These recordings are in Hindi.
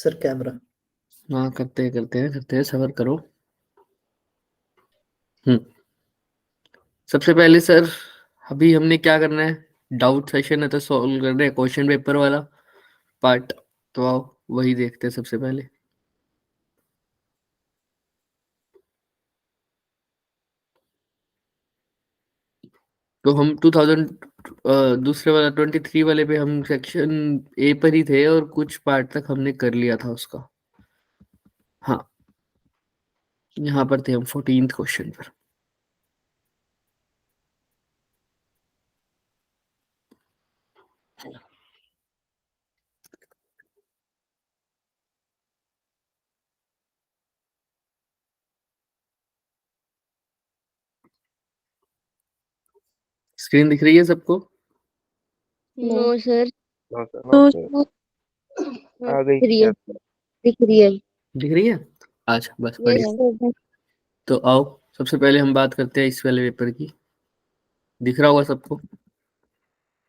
Sir camera. हाँ करते हैं सबर करो। हम्म। सबसे पहले सर, अभी हमने क्या करना है? डाउट सेशन है तो सॉल्व करना है क्वेश्चन पेपर वाला पार्ट। तो आओ वही देखते हैं सबसे पहले। तो हम 2000 दूसरे वाला 23 वाले पे हम सेक्शन ए पर ही थे और कुछ पार्ट तक हमने कर लिया था उसका। हाँ, यहाँ पर थे हम 14th क्वेश्चन पर। स्क्रीन दिख रही है सबको? No sir. No sir, no no sir. Sir. आ गई दिख रही है, क्या? दिख रही है। दिख रही है? अच्छा बस यस बढ़िया। सर। तो आओ सबसे पहले हम बात करते हैं इस वाले पेपर की। दिख रहा होगा सबको?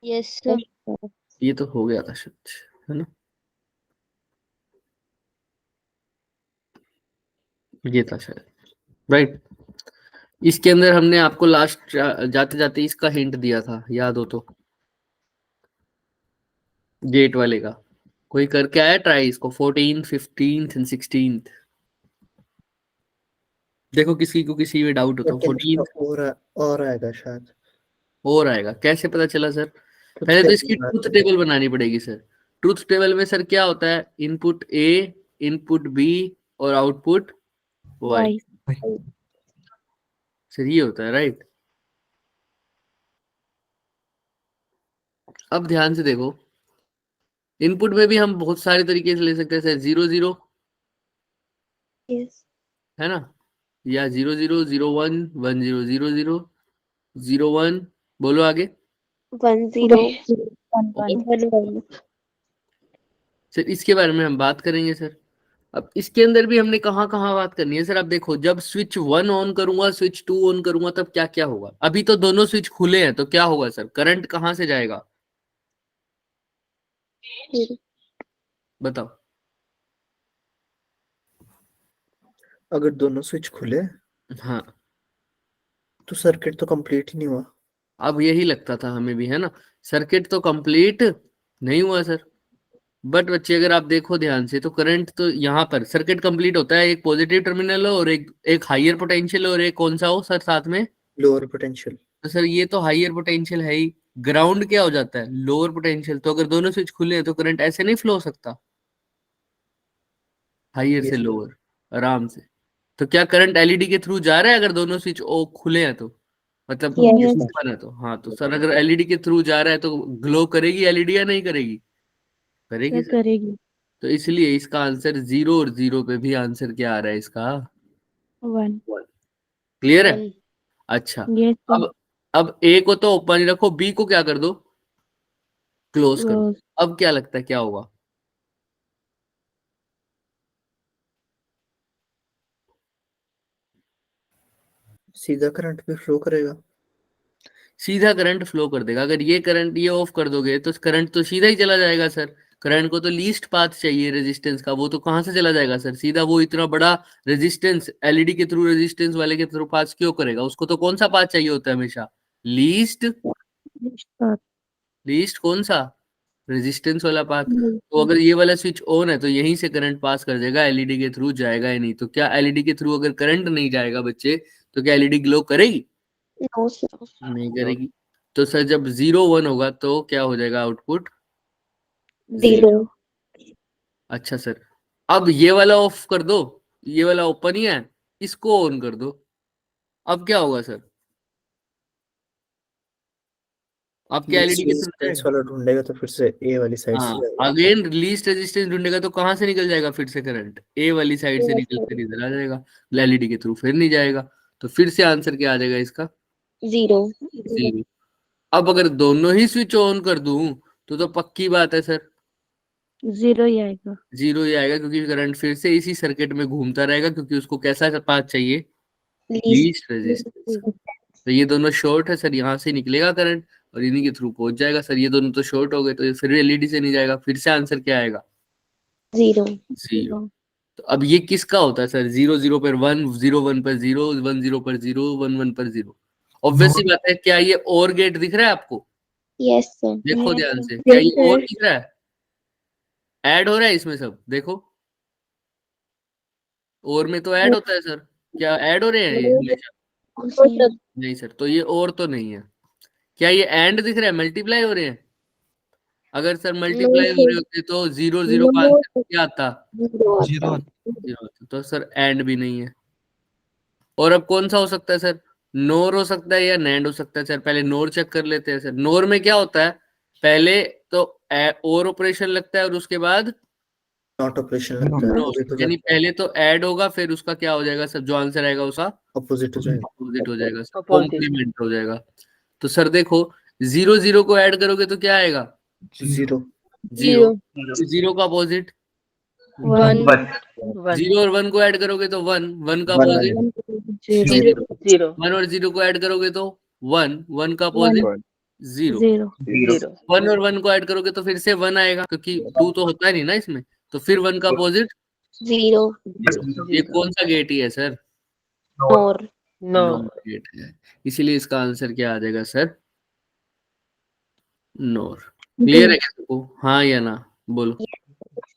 Yes sir. ये तो हो गया था शायद, है ना? ये था शायद, राइट। इसके अंदर हमने आपको लास्ट जाते जाते इसका हिंट दिया था, याद हो तो? गेट वाले का कोई करके आया ट्राई इसको? 14th 15th and 16th। देखो किसी को किसी में डाउट हो तो लेकिन इसका 14th और आएगा शायद। और आएगा। कैसे पता चला सर? कुछ पहले तो टेबल इसकी बना ट्रूथ के टेबल बनानी पड़ेगी सर। ट्रूथ टेबल में सर क्या होता है? इनपुट ए, इनपुट बी और आउटपुट वाई। वाई। सर ये होता है, राइट? अब ध्यान से देखो, इनपुट में भी हम बहुत सारे तरीके से ले सकते हैं सर। 0 0 यस। है ना, या 0 0 0 1 1 0 0 0 0 1। बोलो आगे। 10 1 11। सर इसके बारे में हम बात करेंगे सर। अब इसके अंदर भी हमने कहाँ कहाँ बात करनी है सर? आप देखो, जब स्विच 1 ऑन करूंगा, स्विच 2 ऑन करूंगा, तब क्या क्या होगा? अभी तो दोनों स्विच खुले हैं तो क्या होगा सर? करंट कहाँ से जाएगा? बताओ। अगर दोनों स्विच खुले हाँ, तो सर्किट तो कंप्लीट ही नहीं हुआ। अब यही लगता था हमें भी, है ना? सर्किट तो कंप्लीट नहीं हुआ सर। बट बच्चे अगर आप देखो ध्यान से तो करंट तो यहाँ पर सर्किट कंप्लीट होता है, एक पॉजिटिव टर्मिनल हो और एक हाइयर पोटेंशियल और एक कौन सा हो सर साथ में? Lower potential. तो सर ये तो हाइयर पोटेंशियल है ही। ग्राउंड क्या हो जाता है? Lower potential. तो अगर दोनों स्विच खुले हैं तो करंट ऐसे नहीं फ्लो हो सकता, हाइयर से यस सर। लोअर, आराम से। तो क्या करंट एलईडी के थ्रू जा रहा है अगर दोनों स्विच ओ खुले हैं तो? मतलब ये यस। ओपन है तो? हाँ, तो सर अगर एलईडी के थ्रू जा रहा है तो ग्लो करेगी एलईडी या नहीं करेगी? करेगी सर। करेगी। तो इसलिए इसका आंसर 0 और 0 पे भी आंसर क्या आ रहा है इसका? 1। क्लियर है? 1। अच्छा। Yes sir. अब ए को तो ओपन ही रखो, बी को क्या कर दो? क्लोज कर दो। क्लोज। अब क्या लगता है क्या होगा? सीधा करंट भी फ्लो करेगा। सीधा करंट फ्लो कर देगा। अगर ये करंट ये ऑफ कर दोगे तो करंट तो सीधा ही चला जाएगा सर। करंट को तो लीस्ट पाथ चाहिए रेजिस्टेंस का, वो तो कहाँ से चला जाएगा सर? सीधा वो इतना बड़ा रेजिस्टेंस एलईडी के थ्रू, रेजिस्टेंस वाले के थ्रू पास क्यों करेगा? उसको तो कौन सा पाथ चाहिए होता है हमेशा? लीस्ट। लीस्ट कौन सा? रेजिस्टेंस वाला पाथ। तो अगर ये वाला स्विच ऑन है तो यहीं से करंट पास कर जाएगा, एलईडी के थ्रू जाएगा ही नहीं। तो क्या एलईडी के थ्रू अगर करंट नहीं जाएगा बच्चे, तो क्या एलईडी ग्लो करेगी? No sir. नहीं करेगी। तो सर जब 0 1 होगा तो क्या हो जाएगा आउटपुट? 0। 0। अच्छा सर, अब ये वाला ऑफ कर दो, ये वाला ओपन ही है, इसको ऑन कर दो। अब क्या होगा सर? आपके लीस्ट एलईडी के थ्रू रेजिस्टेंस जाएगा। वाला ढूंढेगा तो फिर से ए वाली साइड से हाँ, जाएगा। अगेन लीस्ट रेजिस्टेंस ढूंढेगा तो कहाँ से निकल जाएगा फिर से करंट? ए वाली साइड से यस निकल सर। कर इधर आ जाएगा, एलईडी के थ्रू फिर नहीं जाएगा। तो फिर से आंसर क्या आ जाएगा इसका? 0। 0। अब अगर दोनों ही स्विच ऑन कर दूं तो पक्की बात है सर 0 ही आएगा। 0 ही आएगा, क्योंकि करंट फिर से इसी सर्किट में घूमता रहेगा, क्योंकि उसको कैसा पाथ चाहिए? लीस्ट। Least resistance. तो ये दोनों शॉर्ट है सर, यहाँ से निकलेगा करंट और इन्हीं के थ्रू पहुंच जाएगा सर। ये दोनों तो शॉर्ट हो गए तो ये फिर एलईडी से नहीं जाएगा। फिर से आंसर क्या आएगा? Zero zero. तो अब ये किसका होता है सर? 0 0 पर 1, 0 1 पर 0, 1 0 पर 0, 1 1 पर 0। ऑब्वियसली बात है, क्या ये और गेट दिख रहा है आपको? यस सर देखो ध्यान से, क्या ये और दिख रहा है? ऐड हो रहा है इसमें सब, देखो। और में तो ऐड होता है सर, क्या ऐड हो रहे हैं ये हमेशा? नहीं सर, तो ये और तो नहीं है। क्या ये एंड दिख रहा है? मल्टीप्लाई हो रहे हैं? अगर सर मल्टीप्लाई हो रहे होते तो 0 0 का आंसर क्या आता? जीरो जीरो जीरो आता। तो सर एंड भी नहीं है। और अब कौन सा हो सकता है सर? नोर हो सकता है या नैंड हो सकता है सर? पहले नोर चेक कर लेते हैं सर। नोर में क्या होता है? पहले तो और ऑपरेशन लगता है और उसके बाद नॉट ऑपरेशन लगता है, नोर, अपोजिट हो यानी जाता पहले तो ऐड होगा, फिर उसका क्या हो जाएगा सर? जो आंसर आएगा उसका है, अपोजिट हो जाएगा। अपोजिट हो जाएगा सर, कॉम्प्लीमेंट हो जाएगा। तो सर देखो, 0 0 को ऐड करोगे तो क्या आएगा? जीरो। जीरो। जीरो का अपोजिट वन 0 और 1 को ऐड करोगे तो 1, 1 का वन अपोजिट जीरो 0, 1 और 0 को ऐड करोगे तो 1, 1 का अपोजिट 0, जीरो 1 और 1 को ऐड करोगे तो फिर से 1 आएगा, क्योंकि 2 तो होता है नहीं ना इसमें। तो फिर 1 का अपोजिट जीरो 0। ये कौन सा गेट ही है सर? और नोर गेट है। इसीलिए इसका आंसर क्या आ जाएगा सर? नोर। क्लियर है क्या सबको? हाँ या ना बोलो।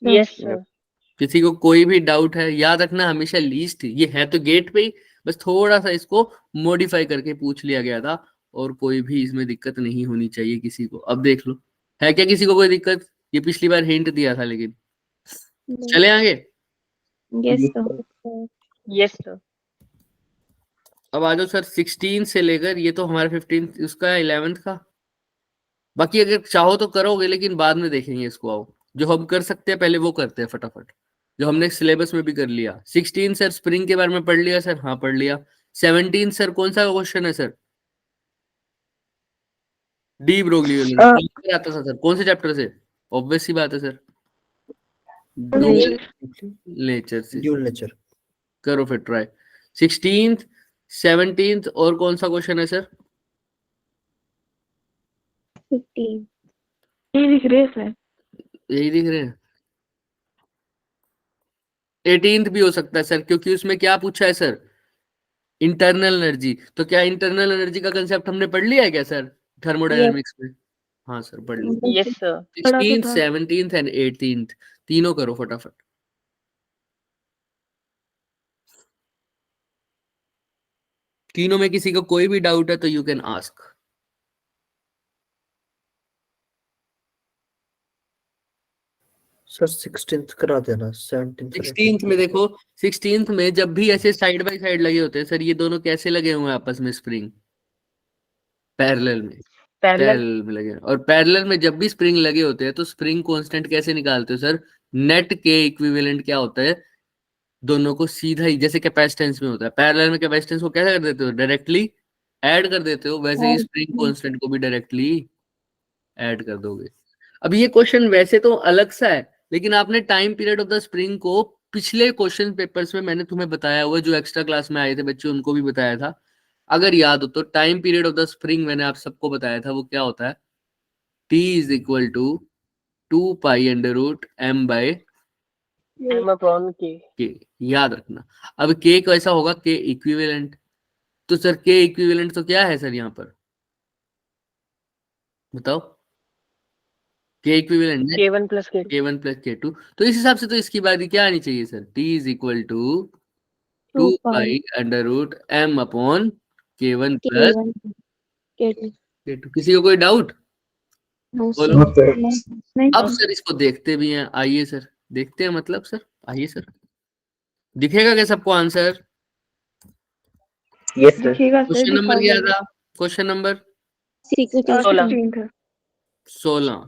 यस सर किसी को कोई भी डाउट है? याद रखना हमेशा लीस्ट, ये है तो गेट पे ही, बस थोड़ा सा इसको मॉडिफाई करके पूछ लिया गया था, और कोई भी इसमें दिक्कत नहीं होनी चाहिए किसी को। अब देख लो, है क्या किसी को कोई दिक्कत? ये पिछली बार हिंट दिया था लेकिन। चले आगे। यस सर अब आ जाओ सर 16 से लेकर, ये तो हमारा 15 उसका 11th का। बाकी अगर चाहो तो करोगे, लेकिन बाद में देखेंगे इसको। आओ, जो हम कर सकते हैं पहले वो करते हैं फटाफट, जो हमने सिलेबस में भी कर लिया। 16 सर स्प्रिंग के बारे में पढ़ लिया सर? हाँ पढ़ लिया। 17 सर कौन सा क्वेश्चन है सर? डी ब्रोगली आता था सर, कौन से चैप्टर से? ऑब्वियस सी बात है सर, ड्यूअल नेचर से। Dual nature. करो फिर ट्राई। 16th 17th और कौन सा क्वेश्चन है सर? 15 यही दिख रहे हैं। 18th भी हो सकता है सर, क्योंकि उसमें क्या पूछा है सर? Internal energy. तो क्या इंटरनल एनर्जी का कंसेप्ट हमने पढ़ लिया है क्या सर थर्मोडायनेमिक्स में? हाँ सर पढ़ लिया। Yes sir 16th 17th and 18th तीनों करो फटाफट। तीनों में किसी को कोई भी डाउट है तो you can ask. Sir 16th करा देना, 17th 16th में देखो, 16th में जब भी ऐसे साइड बाय साइड लगे होते हैं सर, ये दोनों कैसे लगे हुए हैं आपस में? स्प्रिंग पैरेलल में, पैरेलल में लगे हैं। और पैरेलल में जब भी स्प्रिंग लगे होते हैं तो स्प्रिंग कांस्टेंट कैसे निकालते हो सर? नेट के इक्विवेलेंट क्या होता है? दोनों को सीधा ही, जैसे कैपेसिटेंस में होता है, पैरेलल में कैपेसिटेंस को कैसे कर देते हो? डायरेक्टली ऐड कर देते हो, वैसे ही स्प्रिंग कांस्टेंट को भी डायरेक्टली ऐड कर दोगे। अब ये क्वेश्चन वैसे तो अलग सा है, लेकिन आपने time period of the spring को पिछले क्वेश्चन पेपर्स में मैंने तुम्हें बताया हुआ, जो एक्स्ट्रा क्लास में आए थे बच्चे उनको भी बताया था। अगर याद हो तो time period of the spring मैंने आप सबको बताया था, वो क्या होता है? T is equal to 2 pi under root m by k। याद रखना। अब k कैसा होगा? k equivalent. तो सर k इक्विवेलेंट तो क्या है सर यहाँ पर? बताओ। k इक्विवेलेंट है K1 plus K2 k1 plus k2। तो इस हिसाब से तो इसकी बात क्या आनी चाहिए sir? T is equal to 2 pi under root m upon k1 plus K2 k2। किसी को कोई डाउट? no बोलो। sir अब सर इसको देखते भी हैं, आइए सर देखते हैं। मतलब सर आइए सर, दिखेगा क्या सबको answer? Yes sir question number क्या था? Question number 16।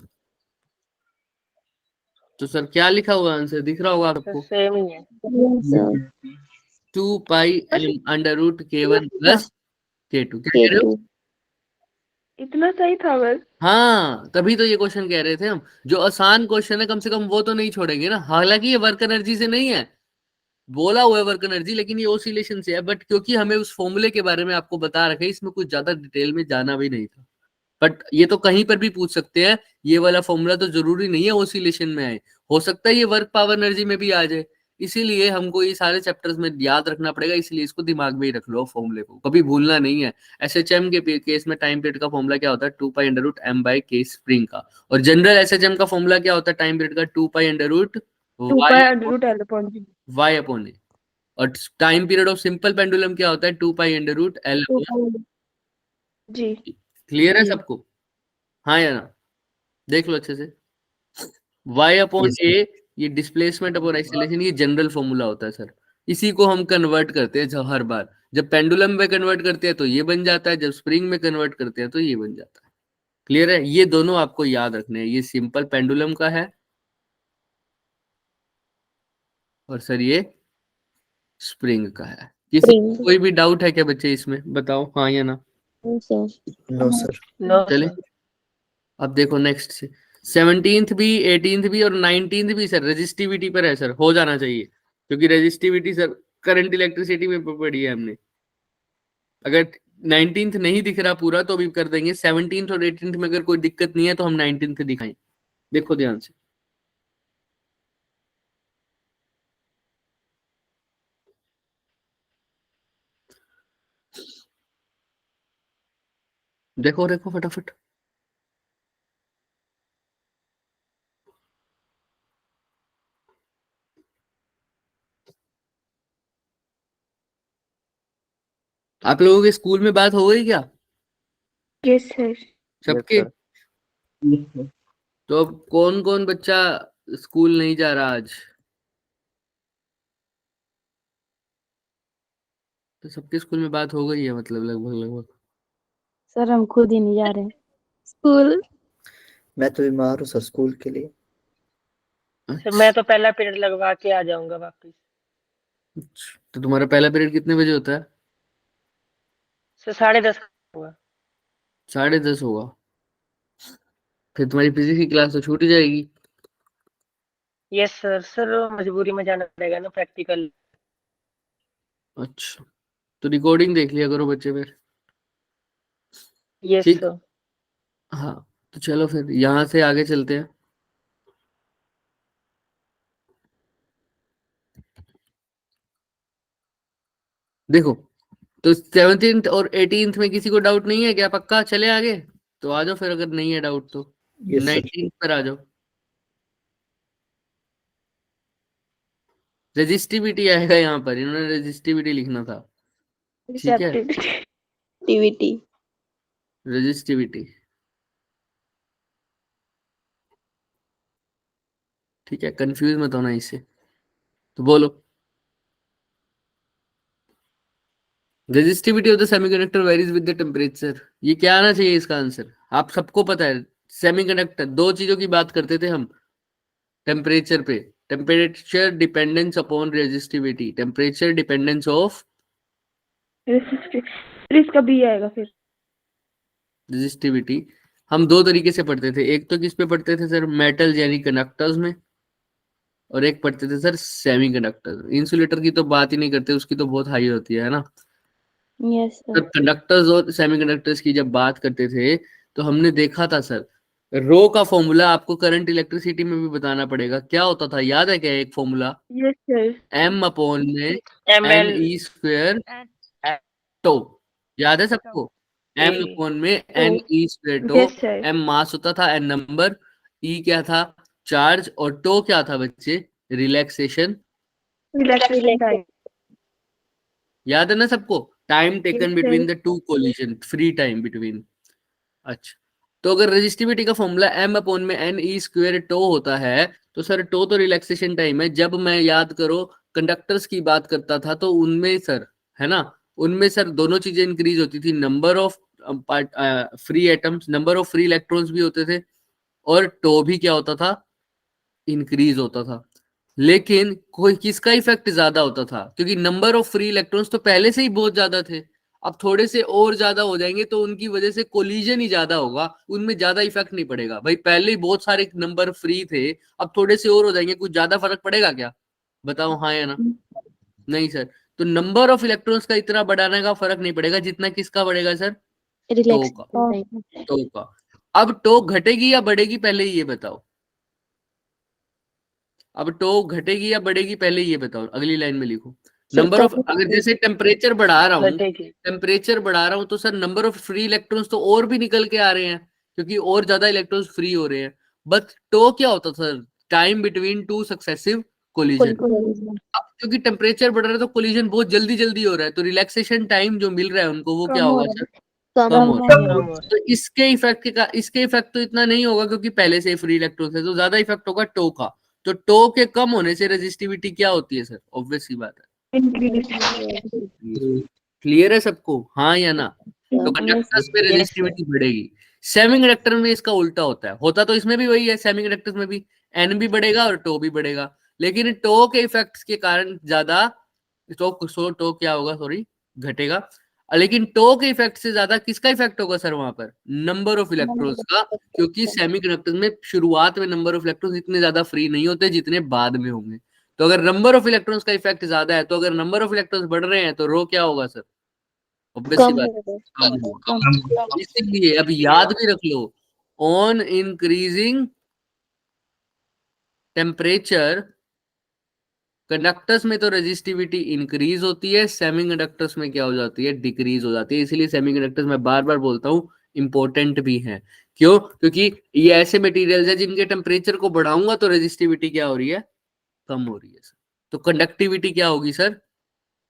तो सर क्या लिखा हुआ आंसर दिख रहा होगा आपको? सेम ही है 2 pi m under root k1 plus k2। क्या कह रहे हो? इतना सही था बस। हाँ, तभी तो ये क्वेश्चन कह रहे थे हम, जो आसान क्वेश्चन है कम से कम वो तो नहीं छोड़ेंगे ना। हालांकि ये वर्क एनर्जी से नहीं है, बोला हुआ है वर्क एनर्जी, लेकिन ये ओसिलेशन से है। बट क्योंकि हमें उस फॉर्मूले के बारे में आपको बता रखा है, इसमें कुछ ज्यादा डिटेल में जाना भी नहीं था। बट ये तो कहीं पर भी पूछ सकते हैं, ये वाला फॉर्मूला तो जरूरी नहीं है ऑसिलेशन में आए, हो सकता है ये वर्क पावर एनर्जी में भी आ जाए। इसीलिए हमको ये सारे चैप्टर्स में याद रखना पड़ेगा, इसलिए इसको दिमाग में ही रख लो, फॉर्मूले को कभी भूलना नहीं है। एसएचएम के केस में टाइम पीरियड का फॉर्मूला क्या होता है, 2 pi under root M by K spring का, और जनरल एसएचएम का फॉर्मूला क्या होता है टाइम पीरियड का, 2 pi under root 2 pi under root L upon G. Y upon A, और time period of simple pendulum क्या होता है, 2 pi under root L. 2 pi G. Clear है जी। सबको? हाँ या ना, देख लो अच्छे से। y अपॉन Yes, ए, ये डिस्प्लेसमेंट अपॉन एक्सेलरेशन, ये जनरल फॉर्मूला होता है सर। इसी को हम कन्वर्ट करते हैं हर बार, जब पेंडुलम में कन्वर्ट करते हैं तो ये बन जाता है, जब स्प्रिंग में कन्वर्ट करते हैं तो ये बन जाता है। क्लियर है? ये दोनों आपको याद रखने हैं, ये सिंपल पेंडुलम का है और सर ये स्प्रिंग का है। किसी Spring. कोई भी डाउट है क्या बच्चे इसमें, बताओ हाँ या ना। No, sir. no sir. No चले अब देखो नेक्स्ट से 17th भी 18th भी और 19th भी सर रेजिस्टिविटी पर है सर, हो जाना चाहिए, क्योंकि रेजिस्टिविटी सर करंट इलेक्ट्रिसिटी में पढ़ी है हमने। अगर 19th नहीं दिख रहा पूरा तो भी कर देंगे, 17th और 18th में अगर कोई दिक्कत नहीं है तो हम 19th दिखाएं। देखो ध्यान से, देखो देखो फटाफट। आप लोगों के स्कूल में बात हो गई क्या यस सर। सबके? Yes, sir. तो अब कौन कौन बच्चा स्कूल नहीं जा रहा आज? तो सबके स्कूल में बात हो गई है मतलब लगभग लगभग। सर हम खुद ही नहीं जा रहे स्कूल। मैं तो बीमार हूँ सर स्कूल के लिए। सर मैं तो पहला पीरियड लगवा के आ जाऊंगा वापस। अच्छा, तो तुम्हारा पहला पीरियड कितने बजे होता है? सर 10:30 हुआ। 10:30 होगा, फिर तुम्हारी फिजिक्स की क्लास तो छूट ही जाएगी। Yes sir. सर मजबूरी में जाना पड़ेगा ना प्रैक्टिकल। अच्छा, तो रिकॉर्डिंग देख लिया करो बच्चे फिर। यस ठीक, सर। हाँ तो चलो फिर यहाँ से आगे चलते हैं। देखो, तो 17th और 18th में किसी को डाउट नहीं है क्या? पक्का चले आगे? तो आ जाओ फिर, अगर नहीं है डाउट तो Yes, sir. 19th पर आ जाओ। रेजिस्टिविटी आएगा यहाँ पर, इन्होंने रेजिस्टिविटी लिखना था। ठीक है, एक्टिविटी। रेजिस्टिविटी, ठीक है, कंफ्यूज मत होना इससे। तो बोलो, resistivity of the semiconductor varies with the temperature. ये क्या आना चाहिए इसका आंसर? आप सबको पता है, सेमीकंडक्टर दो चीजों की बात करते थे हम टेम्परेचर पे, temperature dependence upon resistivity, temperature dependence of इसका भी आएगा फिर। रेजिस्टिविटी। हम दो तरीके से पढ़ते थे, एक तो किस पे पढ़ते थे सर, मेटल यानी कंडक्टर्स में, और एक पढ़ते थे सर सेमीकंडक्टर। इंसुलेटर की तो बात ही नहीं करते, उसकी तो बहुत हाई होती है ना। यस तो सर। कंडक्टर्स और सेमीकंडक्टर्स की जब बात करते थे तो हमने देखा था सर, रो का फॉर्मूला आपको करंट इलेक्ट्रिसिटी में भी बताना पड़ेगा। क्या होता था, याद है क्या एक formula? Yes sir. M upon में ml एन ई स्क्वेयर टो, याद है सबको? एम ए अपॉन में एन ई स्क्वेयर टो। Yes sir. एम मास होता था, एन नंबर, ई क्या था, चार्ज, और टो क्या था बच्चे, रिलैक्सेशन। Relaxation time. याद है ना सबको? Time taken Yes, between sir. The two collision, free time between. अच्छा, तो अगर रेजिस्टिविटी का फॉर्मूला एम अपॉन में एन ई स्क्वेयर टो होता है, तो सर टो तो रिलैक्सेशन टाइम है। जब मैं याद करो कंडक्टर्स की बात करता था तो उनमें सर, है ना, उनमें सर दोनों चीजें इंक्रीज होती थी, number of free atoms, number of free electrons भी होते थे, और टो भी क्या होता था, इंक्रीज होता था। लेकिन कोई किसका इफेक्ट ज्यादा होता था, क्योंकि नंबर ऑफ फ्री इलेक्ट्रॉन्स तो पहले से ही बहुत ज्यादा थे, अब थोड़े से और ज्यादा हो जाएंगे तो उनकी वजह से कोलिजन ही ज्यादा होगा, उनमें ज्यादा इफेक्ट नहीं पड़ेगा। भाई पहले ही बहुत सारे नंबर फ्री थे, अब थोड़े से और हो जाएंगे, कुछ ज्यादा फर्क पड़ेगा क्या? बताओ हाँ या ना। नहीं सर, तो नंबर ऑफ इलेक्ट्रॉन्स का इतना बढ़ाने का फर्क नहीं पड़ेगा जितना किसका बढ़ेगा सर, रिलैक्स टो का। अब टो घटेगी या बढ़ेगी पहले ये बताओ, अब टो घटेगी या बढ़ेगी पहले ये बताओ, अगली लाइन में लिखो। नंबर ऑफ, अगर जैसे टेम्परेचर बढ़ा रहा हूँ, घटेगी। टेम्परेचर बढ़ा रहा हूँ तो sir number of free electrons तो और भी निकल के आ रहे हैं, क्योंकि और ज्यादा इलेक्ट्रॉन्स फ्री हो रहे हैं। बट टो क्या होता sir, time between two successive collision. अब क्योंकि टेम्परेचर बढ़ रहा है तो कोलिजन बहुत जल्दी जल्दी हो रहा है, तो रिलैक्सेशन टाइम जो मिल रहा है उनको वो क्या होगा सर, कम हो रहा है। कम हो तो इसके इफेक्ट तो इतना नहीं होगा क्योंकि पहले से ही फ्री इलेक्ट्रॉन्स है, तो ज्यादा इफेक्ट होगा टो का। तो टो के कम होने से रेजिस्टिविटी क्या होती है सर, ऑब्वियस सी बात है, क्लियर है सबको, हाँ या ना। तो कंडक्टर्स में रेजिस्टिविटी बढ़ेगी। सेमीकंडक्टर में इसका उल्टा होता तो इसमें भी वही है, सेमीकंडक्टर्स में भी एन भी बढ़ेगा और टो भी बढ़ेगा, लेकिन टो के इफेक्ट्स के कारण ज्यादा टो क्या होगा, सॉरी, घटेगा। लेकिन टो के इफेक्ट से ज्यादा किसका इफेक्ट होगा सर वहां पर, नंबर ऑफ इलेक्ट्रॉन्स का, क्योंकि सेमीकंडक्टर्स में शुरुआत में नंबर ऑफ इलेक्ट्रॉन्स इतने ज्यादा फ्री नहीं होते जितने बाद में होंगे। तो अगर नंबर ऑफ इलेक्ट्रॉन्स का इफेक्ट ज्यादा है, तो अगर नंबर ऑफ इलेक्ट्रॉन्स बढ़ रहे हैं तो रो क्या होगा सर, ऑब्वियस सी बात, कम होगा। इसलिए अब याद भी रख लो, ऑन इंक्रीजिंग टेम्परेचर कंडक्टर्स में तो रेजिस्टिविटी इंक्रीज होती है, सेमीकंडक्टर्स में क्या हो जाती है, डिक्रीज हो जाती है। इसीलिए सेमीकंडक्टर्स मैं बार बार बोलता हूँ इंपॉर्टेंट भी है। क्यों, क्योंकि ये ऐसे मटेरियल्स है जिनके टेम्परेचर को बढ़ाऊंगा तो रेजिस्टिविटी क्या हो रही है, कम हो रही है सर। तो कंडक्टिविटी क्या होगी सर,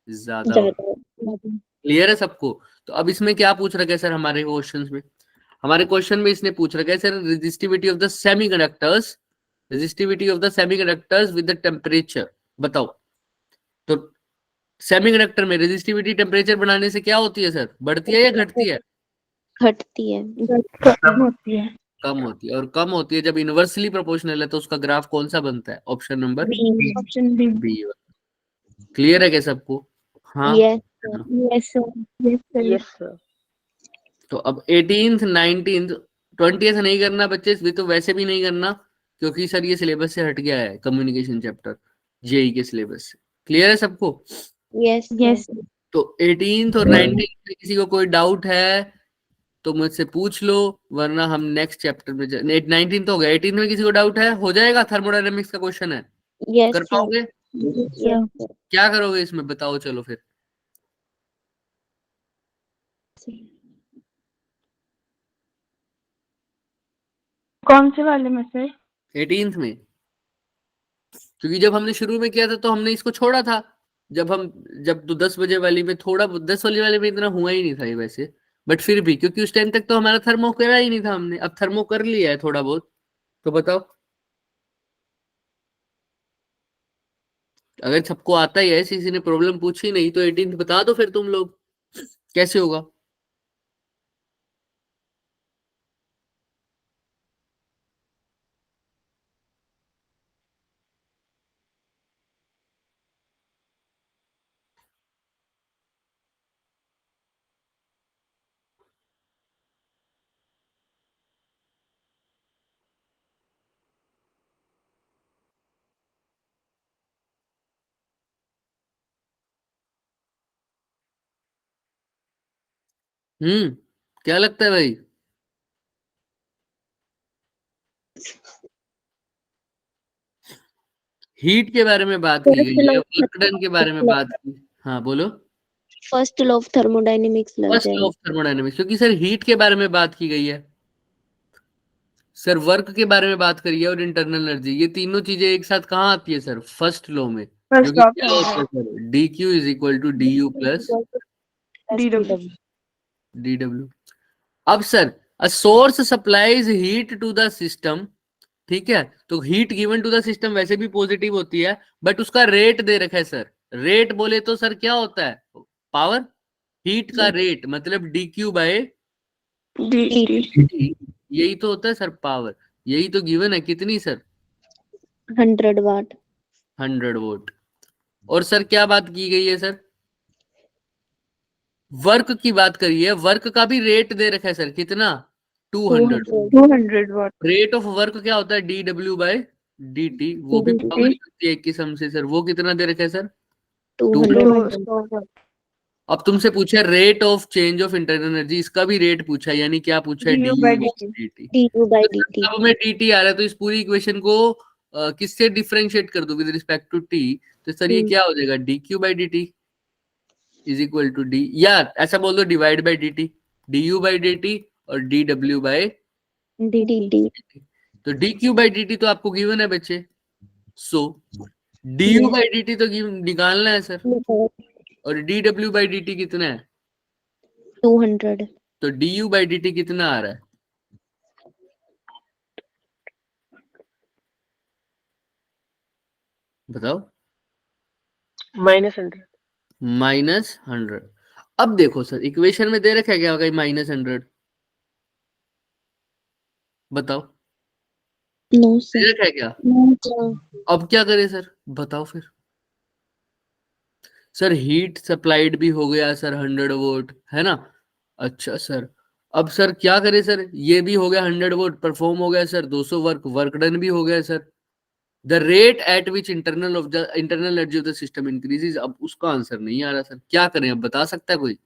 ज्यादा होगी। क्लियर है सबको। तो अब इसमें क्या पूछ रखा है सर, हमारे क्वेश्चन में इसने पूछ रखा है sir, resistivity of the semiconductors, resistivity of the semiconductors with the temperature बताओ। तो सेमीकंडक्टर में रेजिस्टिविटी टेम्परेचर बढ़ाने से क्या होती है सर, बढ़ती है या घटती है, घटती है, कम होती है। कम होती है। और कम होती है जब इनवर्सली प्रोपोर्शनल है, तो उसका ग्राफ कौन सा बनता है, option number option B. B. Clear है क्या सबको, हाँ yes yes sir. Yes sir. तो अब 18th 19th 20th नहीं करना बच्चे, भी तो वैसे भी नहीं करना, क्योंकि सर ये सिलेबस से हट गया है, कम्युनिकेशन चैप्टर जेई के सिलेबस से। क्लियर है सबको, यस यस तो 18th और 19th में किसी को कोई डाउट है तो मुझसे पूछ लो, वरना हम नेक्स्ट चैप्टर में 19 तो हो गया, 18 में किसी को डाउट है, हो जाएगा, थर्मोडायनेमिक्स का क्वेश्चन है, यस कर पाओगे, यस क्या करोगे इसमें बताओ, चलो फिर। कौन से वाले में से? 18th में, क्योंकि जब हमने शुरू में किया था तो हमने इसको छोड़ा था, जब तो 10 बजे वाली में थोड़ा, 10 वाली में इतना हुआ ही नहीं था ये वैसे, बट फिर भी क्योंकि उस टाइम तक तो हमारा थर्मो करा ही नहीं था हमने, अब थर्मो कर लिया है थोड़ा बहुत। तो बताओ, अगर सबको आता ही है, किसी ने प्रॉब्लम पूछी नहीं, तो 18th बता दो फिर तुम लोग कैसे होगा। क्या लगता है भाई, हीट के बारे में बात की गई है, वर्क डन के बारे में बात की, हाँ बोलो। फर्स्ट लॉ ऑफ थर्मोडायनेमिक्स लग फर्स्ट लॉ जाएगा। ऑफ थर्मोडायनेमिक्स, क्योंकि सर हीट के बारे में बात की गई है, सर वर्क के बारे में बात करी है, और इंटरनल एनर्जी, ये तीनों चीजें एक साथ कहाँ आती है सर, फर्स्ट लॉ में, जो कि क्या होता है sir, D Q is equal to D U plus D W. अब sir, a source supplies heat to the system, ठीक है, तो heat given to the system वैसे भी पॉजिटिव होती है, बट उसका रेट दे रखा है सर, रेट बोले तो सर क्या होता है, पावर, हीट का रेट मतलब डी क्यू बाय डी, यही तो होता है सर पावर, यही तो गिवन है, कितनी सर, 100 वाट, 100 वोल्ट। और सर क्या बात की गई है सर, वर्क की बात करी है, वर्क का भी रेट दे रखा है सर, कितना, 200 वाट। रेट ऑफ वर्क क्या होता है, D W by D T, वो भी पावर होती है एक किस्म से सर, वो कितना दे रखा है सर, 200 200। अब तुमसे पूछा rate of change of internal energy, इसका भी रेट पूछा है, यानी क्या पूछा है, du du by by dt. dt। du by dt अब में dt आ रहा है तो इस पूरी इक्वेशन को किससे डिफरेंशिएट कर दो विद रिस्पेक्ट टू t, तो सर ये T. क्या हो जाएगा, dq by dt is equal to D, या ऐसा बोल दो divide by dt, du by dt और dw by dt तो dq by dt तो आपको गिवन है बच्चे, सो du by dt तो निकालना है सर, और dw by dt कितना है, 200 तो du by dt कितना आ रहा है, बताओ, -100। -100। अब देखो सर इक्वेशन में दे रखा है क्या होगा, -100, बताओ no दे sir रखा है क्या, अब क्या करें सर, बताओ फिर। सर हीट सप्लाइड भी हो गया सर 100 वोल्ट, है ना, अच्छा सर, अब सर क्या करें सर, ये भी हो गया 100 वोल्ट परफॉर्म हो गया सर, 200 वर्क डन भी हो गया sir, the rate at which internal energy of the system increases, अब उसका आंसर नहीं आ रहा सर, क्या करें, अब बता सकता है कोई,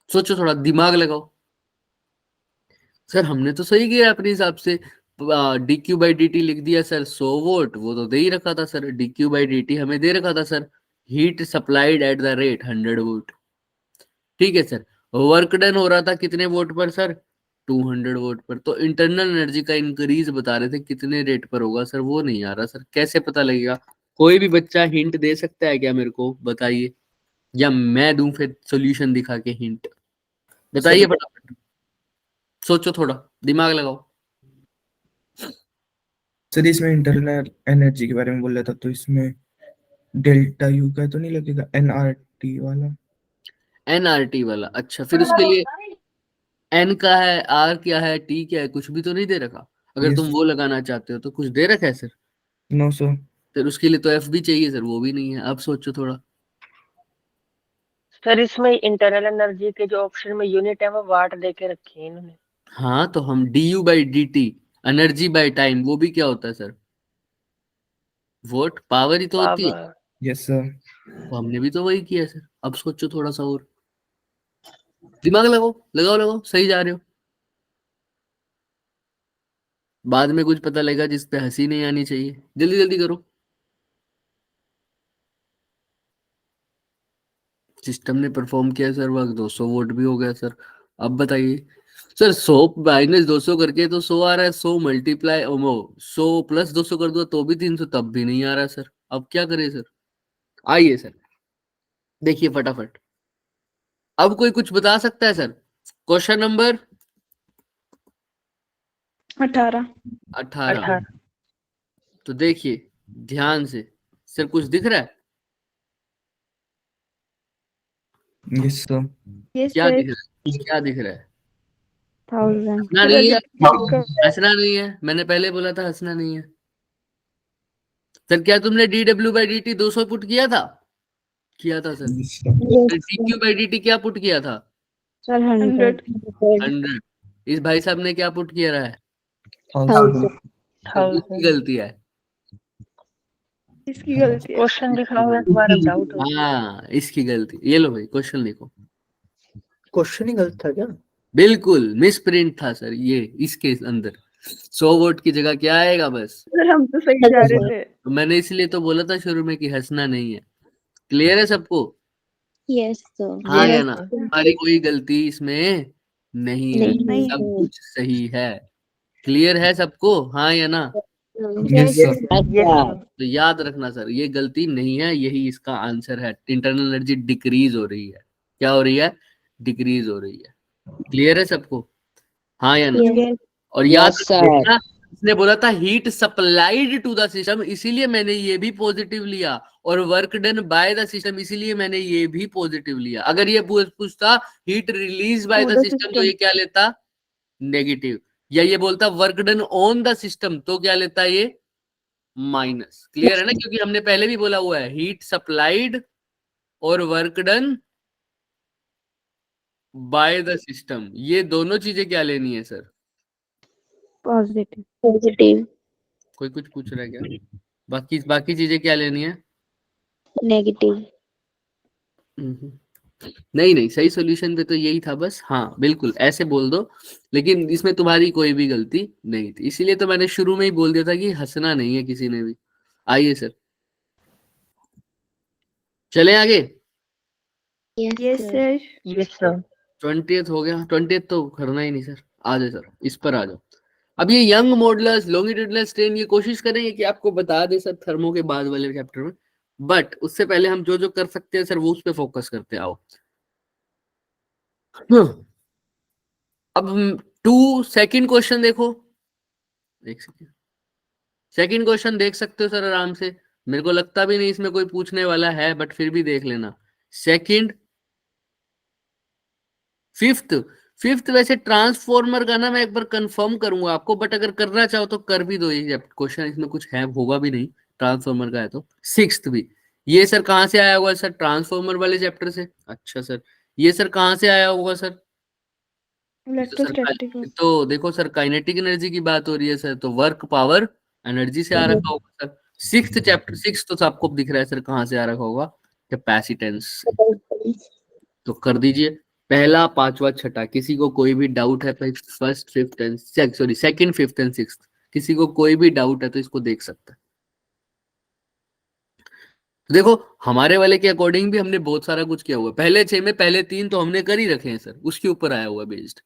सोचो थोड़ा दिमाग लगाओ। सर हमने तो सही किया अपने हिसाब से, dq बाई dt लिख दिया सर, 100 वोल्ट वो तो दे ही रखा था सर, dq बाई dt हमें दे रखा था sir, heat supplied at the rate 100 volt, ठीक है सर, वर्क डन हो रहा था कितने वोट पर सर, 200 वोट पर, तो इंटरनल एनर्जी का इंक्रीज बता रहे थे कितने रेट पर होगा सर, वो नहीं आ रहा सर, कैसे पता लगेगा, कोई भी बच्चा हिंट दे सकता है क्या मेरे को, बताइए, या मैं दूं फिर सॉल्यूशन दिखा के हिंट, बताइए फटाफट, सोचो थोड़ा दिमाग लगाओ। सर इसमें इंटरनल एनर्जी के बारे में बोल रहा था, तो इसमें डेल्टा यू का तो नहीं लगेगा, एनआरटी वाला, एनआरटी वाला, अच्छा फिर उसके लिए एन का है, आर क्या है, टी क्या है, कुछ भी तो नहीं दे रखा, अगर तुम यस वो लगाना चाहते हो तो कुछ दे रखा है सर, नो सर। फिर उसके लिए तो एफ भी चाहिए सर, वो भी नहीं है, अब सोचो थोड़ा। सर इसमें इंटरनल एनर्जी के जो ऑप्शन में यूनिट है वो वाट दे के रखी है इन्होंने। हाँ तो हम du by D T, energy by time, वो भी क्या होता है सर, वोट पावर ही तो होती है, पावर। Yes sir. तो हमने भी तो वही किया सर, अब सोचो थोड़ा सा और दिमाग लगाओ, लगाओ लगाओ, सही जा रहे हो, बाद में कुछ पता लगेगा जिस पे हंसी नहीं आनी चाहिए, जल्दी जल्दी करो। सिस्टम ने परफॉर्म किया सर, वर्क 200 वोट भी हो गया सर, अब बताइए सर, 100 माइनस 200 करके तो 100 आ रहा है, 100 मल्टीप्लाई 100 प्लस 200 कर दो तो भी 300, तब भी नहीं आ रहा सर, अब क्या करें सर, आइए सर देखिए फटाफट, अब कोई कुछ बता सकता है सर, क्वेश्चन नंबर 18 18, तो देखिए ध्यान से, सर कुछ दिख रहा है, यस सर। yes क्या sir दिख रहा है, क्या दिख रहा है, 1000 हंसना नहीं है, का हंसना नहीं है, मैंने पहले बोला था हंसना नहीं है सर, क्या तुमने dw by D T 200 put किया था, किया था सर, यस सर। फिर yes dq by D T क्या पुट किया था, sir 100 100, इस भाई साहब ने क्या पुट किया रहा है, 1000 तो इसकी गलती है, इसकी गलती है। क्वेश्चन दिखाओ एक बार, अब डाउट हो गया। हाँ इसकी गलती, ये लो भाई क्वेश्चन लिखो, क्वेश्चन ही गलत था क्या? बिल्कुल मिस प्रिंट था सर, ये इसके अंदर 100 वोट की जगह क्या आएगा बस, सर हम तो सही जा रहे थे। तो मैंने इसलिए तो बोला था शुरू में कि हंसना नहीं है, क्लियर है सबको, yes sir हाँ या Yes, ना, sir. हमारी कोई गलती इसमें नहीं है, नहीं सब कुछ सही है, क्लियर है सबको, हाँ या ना, यस सर। Yes sir. तो याद रखना सर ये गलती नहीं है, यही इसका आंसर है, इंटरनल एनर्जी डिक्रीज हो रही है, क्या हो रही है, डिक्रीज हो रही है, क्लियर है सबको, हाँ या ना, yes और याद रखना इसने बोला था heat supplied to the system, इसीलिए मैंने ये भी पॉजिटिव लिया, और work done by the system, इसीलिए मैंने ये भी पॉजिटिव लिया, अगर ये पूछता heat release by the system तो ये क्या लेता, नेगेटिव, या ये बोलता work done on the system तो क्या लेता ये, माइनस, क्लियर है ना, क्योंकि हमने पहले भी बोला हुआ है हीट सप्लाइड और work done by the system, ये दोनों चीजें क्या लेनी है सर, positive कोई कुछ पूछ रहा है क्या, बाकी बाकी चीजें क्या लेनी है, negative हम्म। नहीं नहीं, सही सॉल्यूशन पे तो यही था बस। हाँ बिल्कुल ऐसे बोल दो, लेकिन इसमें तुम्हारी कोई भी गलती नहीं थी, इसीलिए तो मैंने शुरू में ही बोल दिया था कि हंसना नहीं है किसी ने भी। आइए सर, चले आगे। Yes sir. Yes sir. 20th हो गया, 20th तो करना ही नहीं सर। आ जाओ सर, इस पर आ जाओ। अब ये यंग मॉडुलस लॉन्गिट्यूडिनल स्ट्रेन, ये कोशिश करेंगे कि आपको बता दे सर थर्मो के बाद वाले चैप्टर में, बट उससे पहले हम जो जो कर सकते हैं सर वो उस पर फोकस करते आओ। अब 2 सेकंड क्वेश्चन देखो, एक सेकंड, सेकंड क्वेश्चन देख सकते हो सर आराम से। मेरे को लगता भी नहीं इसमें कोई पूछने वाला है, बट फिर भी देख लेना। सेकंड, फिफ्थ, फिफ्थ वैसे ट्रांसफॉर्मर का ना मैं एक बार कंफर्म करूंगा आपको, बट अगर करना चाहो तो कर भी दो, ये क्वेश्चन इसमें कुछ है होगा भी नहीं, ट्रांसफॉर्मर का है तो। सिक्स्थ भी, ये सर कहाँ से आया होगा सर? ट्रांसफॉर्मर वाले चैप्टर से। अच्छा सर, ये सर कहाँ से आया होगा सर? इलेक्ट्रोस्टैटिक। तो देखो सर, काइनेटिक एनर्जी की बात हो रही है सर, तो वर्क पावर एनर्जी से आ रखा होगा सर। सिक्स्थ चैप्टर, सिक्स तो आपको दिख रहा है सर कहाँ से आ रखा होगा, कैपेसिटेंस। तो कर दीजिए पहला, पांचवा, छठा। किसी को कोई भी डाउट है first fifth and sorry second fifth and sixth, किसी को कोई भी डाउट है तो इसको देख सकता है। तो देखो हमारे वाले के अकॉर्डिंग भी हमने बहुत सारा कुछ किया हुआ है। पहले 6 में पहले 3 तो हमने कर ही रखे हैं सर, उसके ऊपर आया हुआ बेस्ड।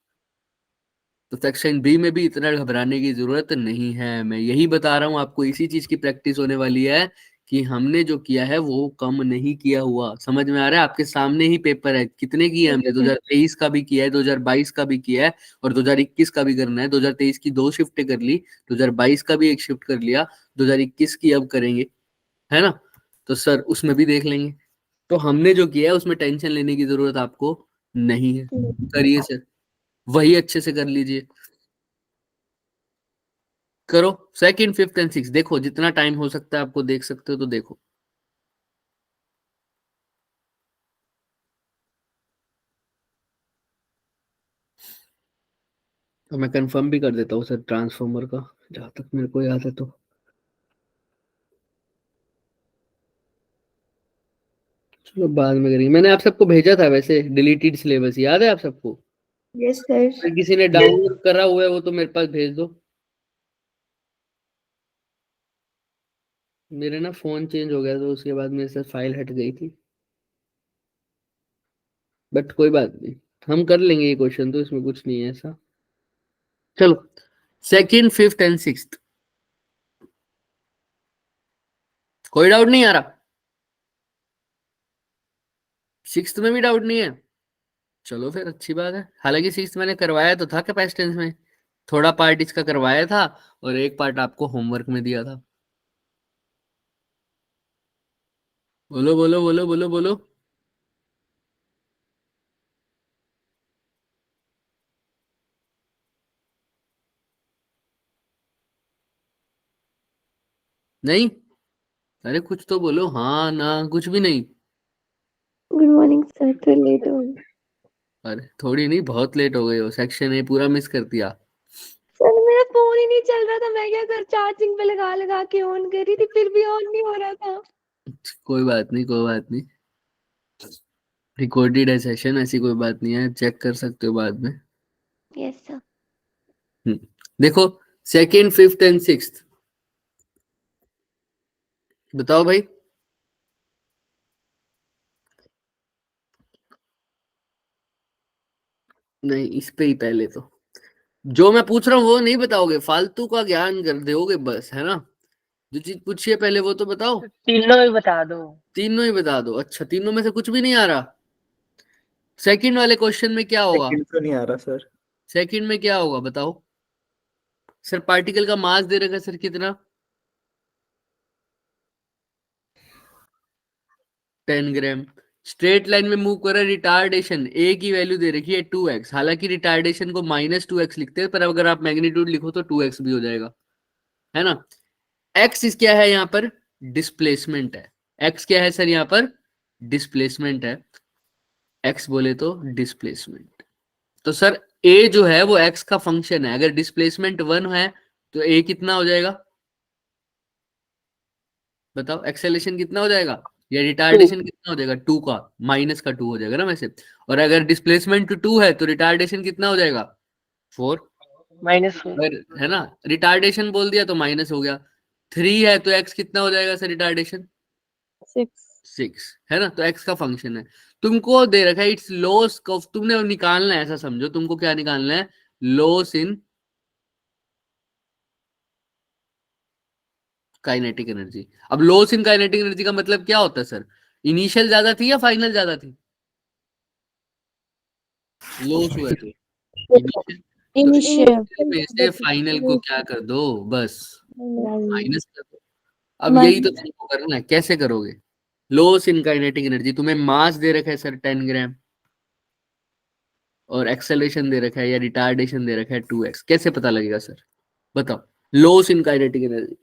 तो सेक्शन बी में भी इतना घबराने की जरूरत नहीं है। मैं यही बता रहा हूं आपको, इसी चीज की प्रैक्टिस होने वाली है कि हमने जो किया है वो कम नहीं किया हुआ। समझ में आ रहा है? आपके सामने ही पेपर है, कितने किए हमने, 2023 का भी किया है, 2022 का भी किया है, और 2021 का भी करना है। 2023 की 2 शिफ्टें कर ली, 2022 का भी 1 शिफ्ट कर लिया, 2021 की अब करेंगे, है ना? तो सर उसमें भी देख लेंगे। तो हमने जो किया है उसमें टेंशन लेने की जरूरत आपको नहीं है। करिए सर, वही अच्छे से कर लीजिए। करो सेकंड फिफ्थ एंड सिक्स, देखो जितना टाइम हो सकता है आपको देख सकते हो तो देखो। तो मैं कंफर्म भी कर देता हूँ सर ट्रांसफॉर्मर का, जहां तक मेरे को याद है। तो चलो बाद में करेंगे। मैंने आप सबको भेजा था वैसे डिलीटेड सिलेबस, याद है आप सबको? Yes sir. अगर किसी ने डाउनलोड करा हुआ है वो तो मेरे पास भेज दो। मेरे ना फोन चेंज हो गया तो उसके बाद मेरे से फाइल हट गई थी, बट कोई बात नहीं, हम कर लेंगे ये क्वेश्चन, तो इसमें कुछ नहीं है ऐसा। चलो सेकंड फिफ्थ एंड सिक्स्थ, कोई डाउट नहीं आ रहा? सिक्स्थ में भी डाउट नहीं है? चलो फिर अच्छी बात है। हालांकि सिक्स्थ मैंने करवाया तो था कैपेसिटेंस में, थोड़ा पार्ट इसका करवाया था और एक पार्ट आपको होमवर्क में दिया था। बोलो बोलो बोलो बोलो बोलो। नहीं? अरे कुछ तो बोलो, हाँ ना, कुछ भी नहीं। गुड मॉर्निंग सर, तो लेट हो गई। अरे थोड़ी नहीं, बहुत लेट हो गए हो, सेक्शन ए पूरा मिस कर दिया। सर मेरा फोन ही नहीं चल रहा था, मैं क्या कर चार्जिंग पे लगा लगा के ऑन कर रही थी, फिर भी ऑन नहीं हो रहा था। कोई बात नहीं, कोई बात नहीं, रिकॉर्डेड है सेशन, ऐसी कोई बात नहीं है, चेक कर सकते हो बाद में। Yes sir. देखो सेकंड फिफ्थ एंड सिक्स्थ, बताओ भाई। नहीं, इस पे ही पहले तो जो मैं पूछ रहा हूँ वो नहीं बताओगे, फालतू का ज्ञान कर दोगे बस, है ना? जो चीज पूछी है पहले वो तो बताओ। तीनों ही बता दो। तीनों ही बता दो? अच्छा, तीनों में से कुछ भी नहीं आ रहा? सेकंड वाले क्वेश्चन में क्या होगा? सेकंड तो नहीं आ रहा सर। सेकंड में क्या होगा बताओ सर? पार्टिकल का मास दे रखा है सर, कितना? 10 ग्राम। स्ट्रेट लाइन में मूव कर रहा है, रिटार्डेशन ए की वैल्यू दे रखी है 2x। हालांकि रिटार्डेशन को -2x लिखते हैं, पर अगर आप मैग्नीट्यूड लिखो तो 2x भी हो जाएगा, है ना? x इस क्या है यहाँ पर? डिस्प्लेसमेंट है। x क्या है सर यहाँ पर? डिस्प्लेसमेंट है। x बोले तो डिस्प्लेसमेंट। तो सर a जो है वो x का फंक्शन है, अगर डिस्प्लेसमेंट 1 है तो a कितना हो जाएगा? बताओ, एक्सेलेरेशन कितना हो जाएगा? या रिटार्डेशन कितना हो जाएगा 2 का, माइनस का 2 हो जाएगा ना वैसे। और अगर डिस्प्लेसमेंट 2 है तो रिटार्डेशन कितना हो जाएगा 4, -4 है ना। रिटार्डेशन बोल दिया तो माइनस हो गया। 3 है तो x कितना हो जाएगा सर रिटार्डेशन 6 है ना। तो x का फंक्शन है, तुमको दे रखा है इट्स लॉस ऑफ, तुमने निकालना है, ऐसा समझो तुमको क्या निकालना है, लॉस इन काइनेटिक एनर्जी। अब लॉस इन काइनेटिक एनर्जी का मतलब क्या होता है सर, इनिशियल ज्यादा थी या फाइनल ज्यादा थी, लॉस हुआ तो इनिशियल में से फाइनल को क्या कर दो, बस माइनस कर दो। अब यही तो तुमको करना है, कैसे करोगे, लॉस इन काइनेटिक एनर्जी, तुम्हें मास दे रखा है सर 10 ग्राम और एक्सेलरेशन दे रखा है या रिटार्डेशन दे रखा है 2x, कैसे पता लगेगा सर बताओ, loss in kinetic energy.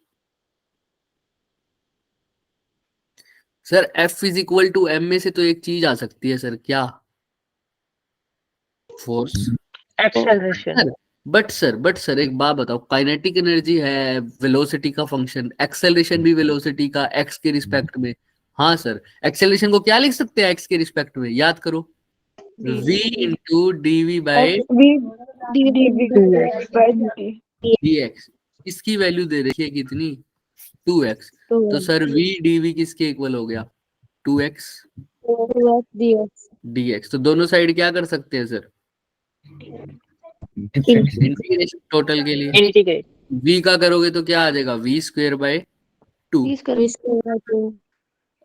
Sir F is equal to M में से तो एक चीज आ सकती है सर, क्या, फोर्स, एक्सेलरेशन। बट सर एक बात बताओ, काइनेटिक एनर्जी है वेलोसिटी का फंक्शन, एक्सेलरेशन भी वेलोसिटी का x के रिस्पेक्ट में। हाँ सर, एक्सेलरेशन को क्या लिख सकते हैं x के रिस्पेक्ट में, याद करो, v into dv by dx। इसकी वैल्यू दे रखी है कितनी 2x, तो सर v dv किसके इक्वल हो गया 2x dx। तो दोनों साइड क्या कर सकते हैं सर, इंटीग्रेशन टोटल के लिए इंटीग्रेट v का करोगे तो क्या आ जाएगा v स्क्वायर बाय 2,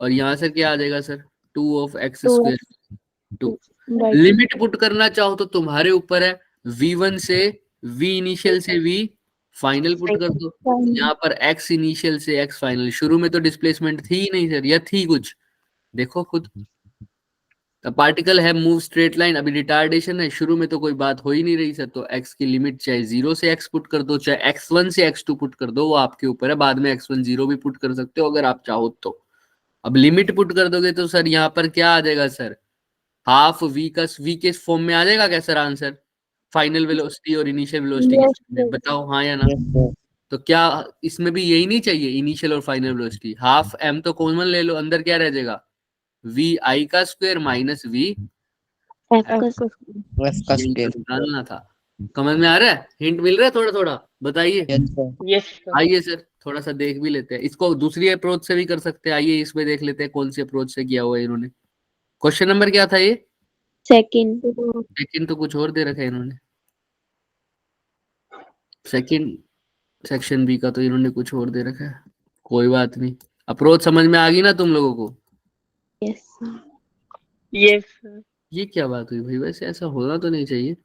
और यहाँ से क्या आ जाएगा sir 2 of x square 2। Limit put करना चाहो तो तुम्हारे ऊपर है, v1 से v इनिशियल से v फाइनल पुट कर दो, यहाँ पर x इनिशियल से x फाइनल। शुरू में तो डिस्प्लेसमेंट थी ही नहीं सर, या थी कुछ, देखो खुद, पार्टिकल है मूव स्ट्रेट लाइन, अभी रिटार्डेशन है, शुरू में तो कोई बात हो ही नहीं रही सर। तो x की लिमिट चाहे 0 से x पुट कर दो, चाहे x1 से x2 पुट कर दो, वो आपके ऊपर है, बाद में x1 0 भी पुट कर सकते हो अगर आप चाहो तो। अब लिमिट पुट कर दोगे तो सर यहाँ पर क्या आ जाएगा सर, हाफ v का v के फॉर्म में आ जाएगा क्या सर आंसर, फाइनल वेलोसिटी और इनिशियल वेलोसिटी, बताओ हाँ या ना। तो क्या इसमें भी यही नहीं चाहिए, इनिशियल और फाइनल वेलोसिटी, हाफ m तो कॉमन ले लो, अंदर क्या रह जाएगा v i का स्क्वायर माइनस v निकालना था। समझ में आ रहा है, हिंट मिल रहा है थोड़ा थोड़ा, बताइए। यस आइए सर थोड़ा सा देख भी लेते हैं, इसको दूसरी अप्रोच से भी कर सकते हैं, आइए इसमें देख लेते हैं कौन सी अप्रोच से किया हुआ है इन्होंने। क्वेश्चन नंबर क्या था ये, सेकंड तो कुछ और दे रखा है इन्होंने, सेकंड सेक्शन बी का तो इन्होंने कुछ और दे रखा है, कोई बात नहीं। अप्रोच समझ में आ गई ना तुम लोगों को, यस ये क्या बात हुई भाई, वैसे ऐसा होना तो नहीं चाहिए,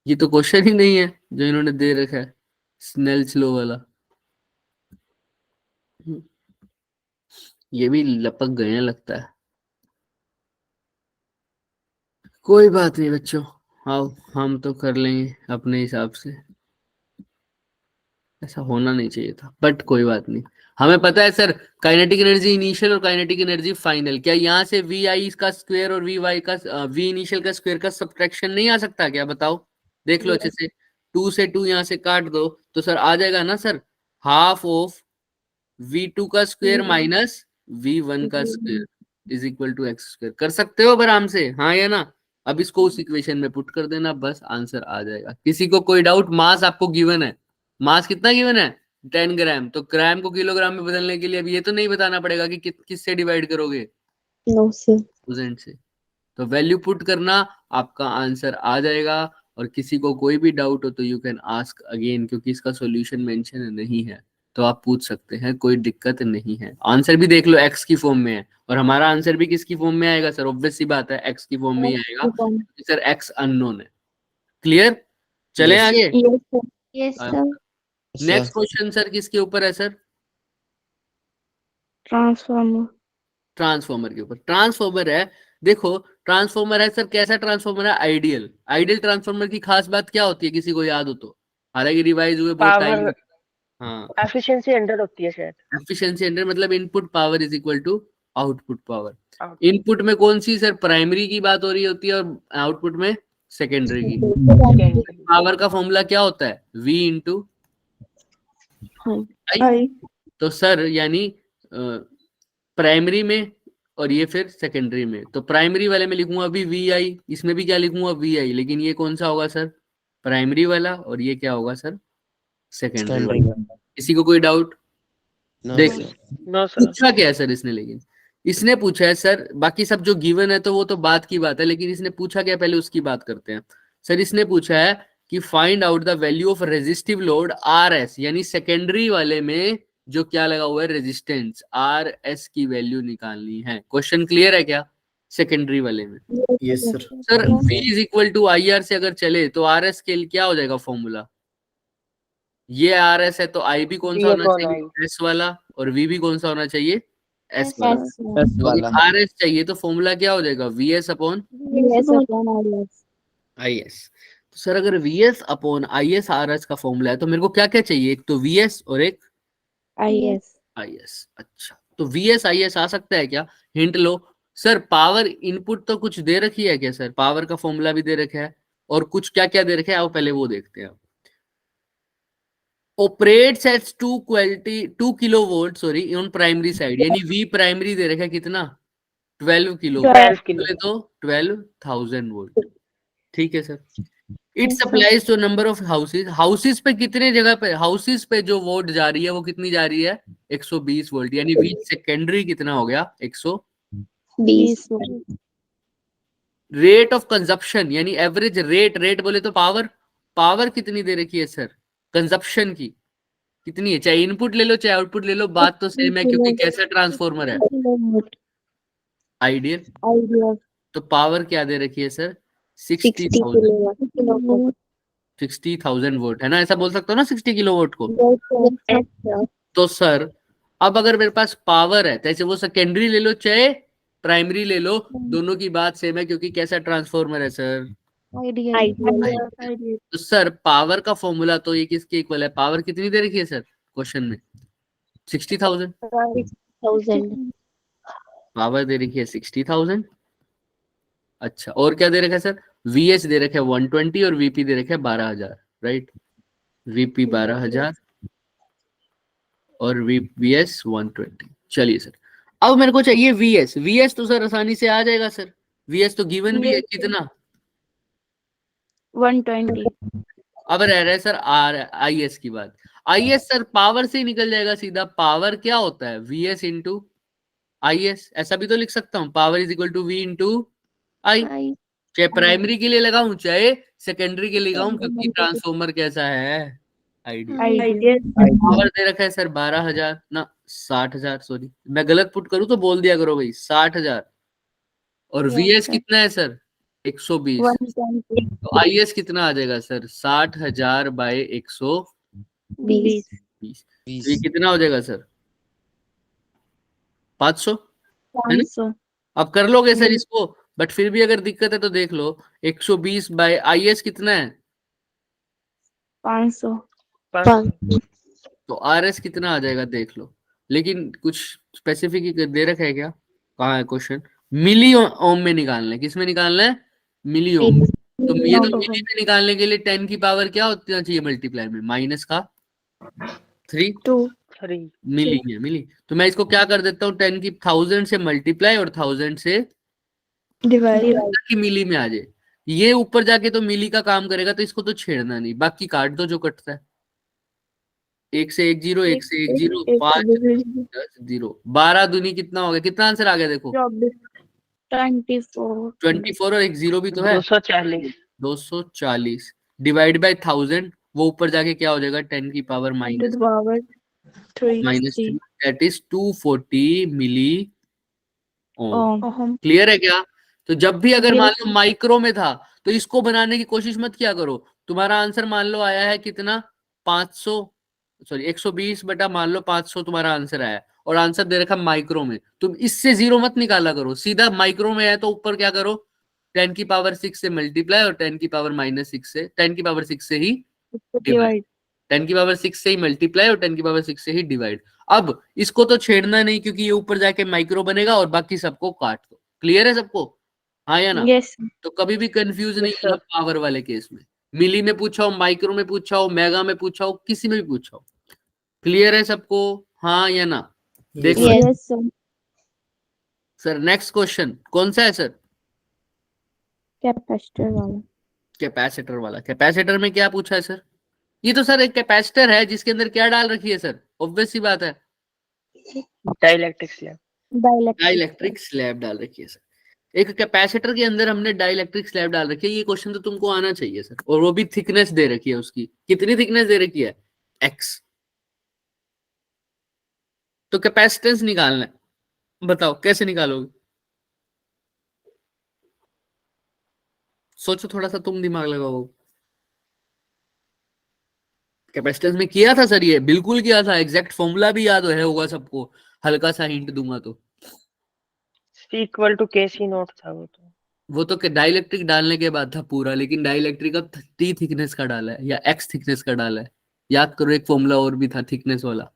ये तो क्वेश्चन ही नहीं है जो इन्होंने दे रखा है स्नेल्स लॉ वाला, ये भी लपक गए हैं लगता है। कोई बात नहीं बच्चों, आओ हम तो कर लेंगे अपने हिसाब से, ऐसा होना नहीं चाहिए था बट कोई बात नहीं। हमें पता है सर काइनेटिक एनर्जी इनिशियल और काइनेटिक एनर्जी फाइनल, क्या यहाँ से वी आई का स्क्वायर और वी वाई का वी इनिशियल का स्क्वायर का सब्ट्रैक्शन नहीं आ सकता क्या, बताओ, देख लो अच्छे से, 2 से 2 यहाँ से काट दो तो सर आ जाएगा ना सर, हाफ ऑफ v2 का स्क्वायर माइनस v1 का square is equal to X square. कर सकते हो आराम से, हाँ या ना। अब इसको उस इक्वेशन में पुट कर देना, बस आंसर आ जाएगा। किसी को कोई डाउट, मास आपको गिवन है, मास कितना गिवन है 10 ग्राम, तो ग्राम को किलोग्राम में बदलने के लिए अब ये तो नहीं बताना पड़ेगा कि किससे डिवाइड करोगे, थाउजेंड से। तो वैल्यू पुट करना, आपका आंसर आ जाएगा। और किसी को कोई भी डाउट हो तो यू कैन आस्क अगेन, क्योंकि इसका सॉल्यूशन मेंशन नहीं है तो आप पूछ सकते हैं, कोई दिक्कत नहीं है। आंसर भी देख लो x की फॉर्म में है, और हमारा आंसर भी किसकी फॉर्म में आएगा सर, ऑब्वियस सी बात है x की फॉर्म में ही आएगा, सर x अननोन है। क्लियर, चले आगे। नेक्स्ट क्वेश्चन सर किसके ऊपर है सर, ट्रांसफॉर्मर के ऊपर। ट्रांसफॉर्मर है, देखो ट्रांसफॉर्मर है सर, कैसा ट्रांसफॉर्मर है, आइडियल। आइडियल ट्रांसफॉर्मर की खास बात क्या होती है, किसी को याद हो तो, हालांकि रिवाइज हुए बहुत टाइम, पावर हाँ एफिशिएंसी 100 होती है शायद, एफिशिएंसी 100 मतलब input power is equal to output power. Input में कौन सी सर, प्राइमरी की बात हो रही होती है, और आउटपुट में सेकेंडरी की। पावर का फॉर्मूला क्या होता है, V इंटू आई। तो सर यानी प्राइमरी में और ये फिर सेकेंडरी में। तो प्राइमरी वाले में लिखूंगा अभी VI, इसमें भी क्या लिखूंगा VI, लेकिन ये कौन सा होगा सर? प्राइमरी वाला, और ये क्या होगा सर? सेकेंडरी वाला। किसी को कोई डाउट? देख नो सर। पूछा क्या है सर इसने? लेकिन इसने पूछा है सर, बाकी सब जो गिवन है तो वो तो बात की बात है, लेकिन इसने पूछा क्या, पहले उसकी बात करते हैं। सर इसने पूछा है कि find out the value of resistive load RS, यानी सेकेंडरी वाले में जो क्या लगा हुआ है रेजिस्टेंस RS की वैल्यू निकालनी है। क्वेश्चन क्लियर है क्या? सेकेंडरी वाले में yes sir. Sir V is equal to IR से अगर चले तो RS के लिए क्या हो जाएगा फॉर्मूला? ये RS है तो I भी कौन सा होना चाहिए? S वाला, और V भी कौन सा होना चाहिए? S वाला। तो RS चाहिए तो फॉर्मूला क्या हो जाएगा? VS upon IS। तो सर अगर VS अपॉन IS RS का फॉर्मूला है तो मेरे को क्या क्या चाहिए? एक तो VS और एक IS। अच्छा, तो VS IS आ सकता है क्या? हिंट लो सर। पावर इनपुट तो कुछ दे रखी है क्या सर? पावर का फॉर्मूला भी दे रखा है, और कुछ क्या क्या दे रखा है, आओ पहले वो देखते हैं। Operates at 2 kilovolt sorry on primary side, यानी V प्राइमरी दे रखा है कितना? 12 किलो, 12 किलो। तो 12,000 वोल्ट। ठीक है sir. It supplies to number of houses. Houses पे कितने जगह पे, हाउसेस पे जो वोल्ट जा रही है वो कितनी जा रही है? 120 वोल्ट, यानी V सेकेंडरी कितना हो गया? 120। रेट ऑफ कंजप्शन यानी एवरेज रेट बोले तो पावर कितनी दे रखी है सर कंजप्शन की? कितनी है? चाहे इनपुट ले लो चाहे आउटपुट ले लो, बात तो सेम है, क्योंकि कैसा ट्रांसफॉर्मर है? आइडियल। तो पावर क्या दे रखी है सर? 60,000 वोल्ट है ना, ऐसा बोल सकते हो ना 60 किलो वोल्ट को। तो सर अब अगर मेरे पास पावर है, तो वो सेकेंडरी ले लो चाहे प्राइमरी ले लो, दोनों की बात सेम है, क्योंकि कैसा ट्रांसफॉर्मर है सर? तो सर पावर का फॉर्मूला तो ये किसके इक्वल है? पावर कितनी दे रखी है सर क्वेश्चन में? 60,000। पावर दे रखी है 60,000। अच्छा, और क्या दे रखा है सर? VS दे रखा है 120 और VP दे रखा है 12,000, राइट? VP 12,000 और VS 120। चलिए सर, अब मेरे को चाहिए VS तो सर आसानी से आ जाएगा सर। VS तो गिवन भी है, कितना? 120। अब रह रहा है सर IS की बात। IS सर पावर से ही निकल जाएगा सीधा। पावर क्या होता है? VS into IS। ऐसा भी तो लिख सकता हूँ, power is equal to V into I। चाहे प्राइमरी के लिए लगाऊं चाहे सेकेंडरी के लिए लगाऊं, क्योंकि ट्रांसफॉर्मर कैसा है? आइडियल। पावर दे रखा है सर 12,000 ना 60,000, सॉरी मैं गलत पुट करूं तो बोल दिया करो भाई, 60,000। और VS कितना है सर? 120। तो IS कितना आ जाएगा सर? 60,000 बाय 120। ये कितना हो जाएगा सर? 500। अब कर लोगे सर इसको, बट फिर भी अगर दिक्कत है तो देख लो। 120 बाय IS कितना है? 500। तो RS कितना आ जाएगा देख लो। लेकिन कुछ स्पेसिफिक दे रखा है क्या? कहाँ है क्वेश्चन? मिली ओम में निकालना है। किस में निकालना है? मिली ओम। तो ये तो मिली में निकालने के लिए 10 की पावर क्या होती चाहिए मल्टीप्लाई में? माइनस का 3 मिली। तो मैं इसको क्या कर देता हूँ, 10 की 1000 से मल्टीप्लाई और 1000 से डिवाइड की मिली में आ जाए। ये ऊपर जाके तो मिली का काम करेगा, तो इसको तो छेड़ना नहीं, बाकी काट दो जो कटता है। 1 से 1 0, 1 से 1 0, 5 10 0, 12 दूनी कितना हो गया? कितना आंसर आ गया देखो? 24 और एक 0 भी तो है, 240 डिवाइड बाय 1000। वो ऊपर जाके क्या हो जाएगा? 10 की power minus 3, that is 240 milli ohm. Clear है क्या? तो जब भी अगर मान लो माइक्रो में था तो इसको बनाने की कोशिश मत किया करो। तुम्हारा आंसर मान लो आया है कितना? 120 बटा मान लो 500 तुम्हारा आंसर आया, और आंसर दे रखा माइक्रो में। तुम इससे 0 मत निकाला करो, सीधा माइक्रो में है तो ऊपर क्या करो? 10 की पावर 6 से मल्टीप्लाई और 10 की पावर -6 से 10 की पावर 6 से ही डिवाइड। 10 की पावर 6 से ही मल्टीप्लाई और 10 की पावर 6 से ही डिवाइड। अब इसको तो छेड़ना नहीं, क्योंकि ये ऊपर जाके माइक्रो बनेगा, और बाकी सबको काट दो। क्लियर है सबको? हाँ या ना? तो कभी भी कंफ्यूज नहीं होना पावर वाले केस में। मिली में पूछा हो, माइक्रो में पूछा हो, मेगा में पूछा हो, किसी में भी पूछा हो। क्लियर है सबको? हाँ या ना? देखो सर नेक्स्ट क्वेश्चन कौन सा है सर? कैपेसिटर वाला। कैपेसिटर वाला। कैपेसिटर में क्या पूछा है सर? ये तो सर एक कैपेसिटर है जिसके अंदर क्या डाल रखी है सर? ऑब्वियस सी बात है, डाइलेक्ट्रिक स्लैब। डाइलेक्ट्रिक स्लैब डाल रखी है सर। एक कैपेसिटर के अंदर हमने डाइलेक्ट्रिक स्लैब डाल रखी है। ये क्वेश्चन तो तुमको आना चाहिए सर, और वो भी थिकनेस दे रखी है उसकी। कितनी थिकनेस दे रखी है? x। तो कैपेसिटेंस निकालना है, बताओ कैसे निकालोगे? सोचो थोड़ा सा, तुम दिमाग लगाओ। कैपेसिटेंस में किया था सर, ये बिल्कुल किया था, एग्जैक्ट फॉर्मूला भी याद है होगा सबको। हल्का सा हिंट दूंगा तो C equal to KC naught था वो तो। डाइलेक्ट्रिक डालने के बाद था पूरा, लेकिन डाइलेक्ट्रिक अब T थिकनेस का डाला है या X थिकनेस का डाला है। याद करो, एक फॉर्मूला और भी था थिकनेस वाला।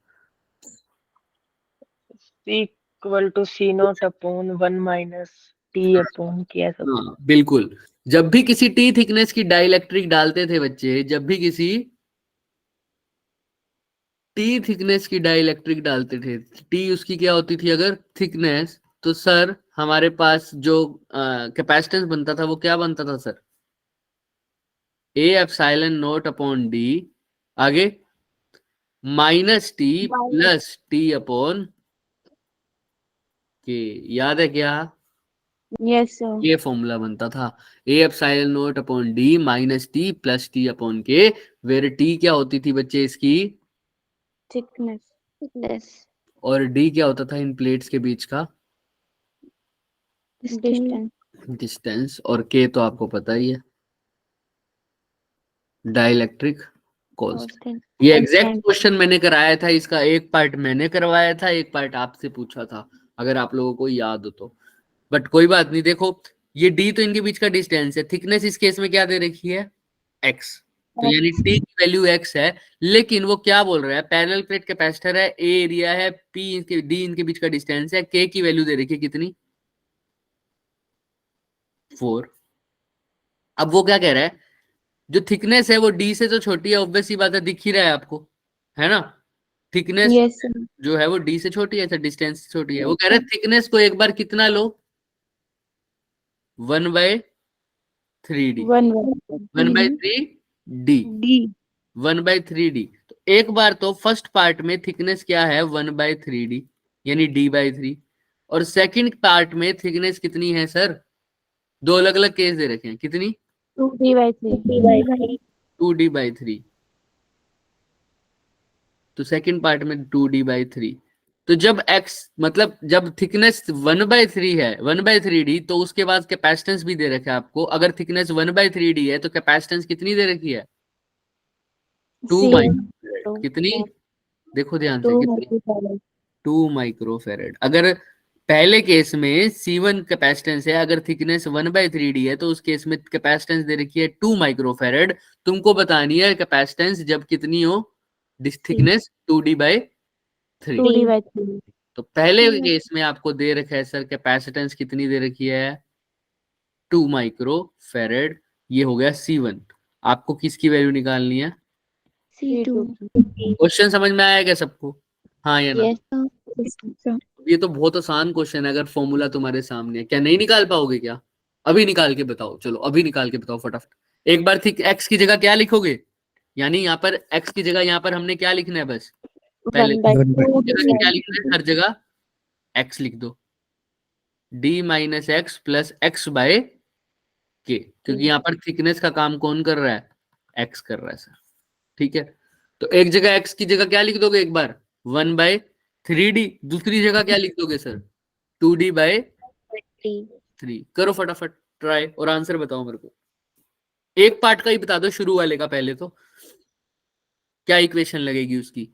C equal to C naught upon 1 minus T upon K ऐसा। हाँ बिल्कुल, जब भी किसी T थिकनेस की डाइलेक्ट्रिक डालते थे बच्चे, जब भी किसी T थिकनेस की डाइलेक्ट्रिक डालते थे, T उसकी क्या होती थी अगर थिकनेस, तो सर हमारे पास जो कैपेसिटेंस बनता था वो क्या बनता था sir? A epsilon naught upon D, आगे minus T plus T upon K। याद है क्या? Yes sir. ये फॉर्मूला बनता था, A epsilon naught upon D minus T plus T upon K, where T क्या होती थी बच्चे इसकी? थिकनेस। और D क्या होता था इन प्लेट्स के बीच का? डिस्टेंस। डिस्टेंस। और K तो आपको पता ही है, डाइलेक्ट्रिक कांस्टेंट। ये एग्जैक्ट क्वेश्चन मैंने कराया था, इसका एक पार्ट मैंने करवाया था, एक पार्ट आपसे पूछा था, अगर आप लोगों को याद हो तो। बट कोई बात नहीं, देखो ये D तो इनके बीच का डिस्टेंस है, थिकनेस इस केस में क्या दे रखी है? X। तो यानी T की वैल्यू X है, लेकिन वो क्या बोल रहा है? पैरेलल प्लेट कैपेसिटर है, A एरिया है, P इनके D इनके बीच का डिस्टेंस है, K की वैल्यू दे रखी है कितनी? 4। अब वो क्या कह रहा है? जो थिकनेस है वो D से तो छोटी है, ऑब्वियस सी बात है, दिख ही रहा है आपको, है ना? थिकनेस यस जो है वो D से छोटी है, डिस्टेंस से छोटी है। वो कह रहा है थिकनेस को एक बार कितना लो? 1/3D। 1/3D। 1/3D। तो एक बार तो फर्स्ट पार्ट में थिकनेस क्या है? 1/3D, यानी D/3। और सेकंड पार्ट में थिकनेस कितनी है सर? दो अलग अलग केस दे रखे हैं, कितनी? 2D/3। 2D/3। तो सेकंड पार्ट में 2D/3। तो जब x मतलब जब थिकनेस 1/3 है, 1/3D, तो उसके बाद कैपेसिटेंस भी दे रखा है आपको। अगर थिकनेस 1/3D है तो कैपेसिटेंस कितनी दे रखी है? 2 माइक्रोफैरड। कितनी? देखो ध्यान से, कितनी? 2 माइक्रोफैरड। अगर पहले केस में C1 कैपेसिटेंस है, अगर थिकनेस 1/3D है, तो उस केस में कैपेसिटेंस दे रखी है 2 माइक्रोफैरड। तुमको बतानी है कैपेसिटेंस जब कितनी हो? Thickness 2D/3। 2D/3। तो पहले केस में आपको दे रखा है सर कैपेसिटेंस कितनी दे रखी है? 2 माइक्रोफैरड। ये हो गया C1। आपको किसकी वैल्यू निकालनी है? C2। क्वेश्चन समझ में आया क्या सबको? हाँ या ना? Yes sir. ये तो बहुत आसान क्वेश्चन है, अगर फॉर्मूला तुम्हारे सामने है। क्या नहीं निकाल पाओगे क्या? अभी निकाल के बताओ, चलो अभी निकाल के बताओ फटाफट। एक बार ठीक x की जगह क्या लिखोगे? यानी यहाँ पर x की जगह यहाँ पर हमने क्या लिखना है? बस पहले क्या लिखना है? हर जगह x लिख दो, D-x प्लस x/k, क्योंकि यहाँ पर थिकनेस का काम कौन कर रहा है? x कर रहा है सर। ठीक है, तो एक जगह x की जगह क्या लिख दोगे? एक बार 1/3D। दूसरी जगह क्या लिख दोगे सर? 2D/3। करो फटाफट ट्राई और आंसर बताओ मेरे को। एक पार्ट का ही बता दो, शुरू वाले का पहले। तो क्या इक्वेशन लगेगी उसकी?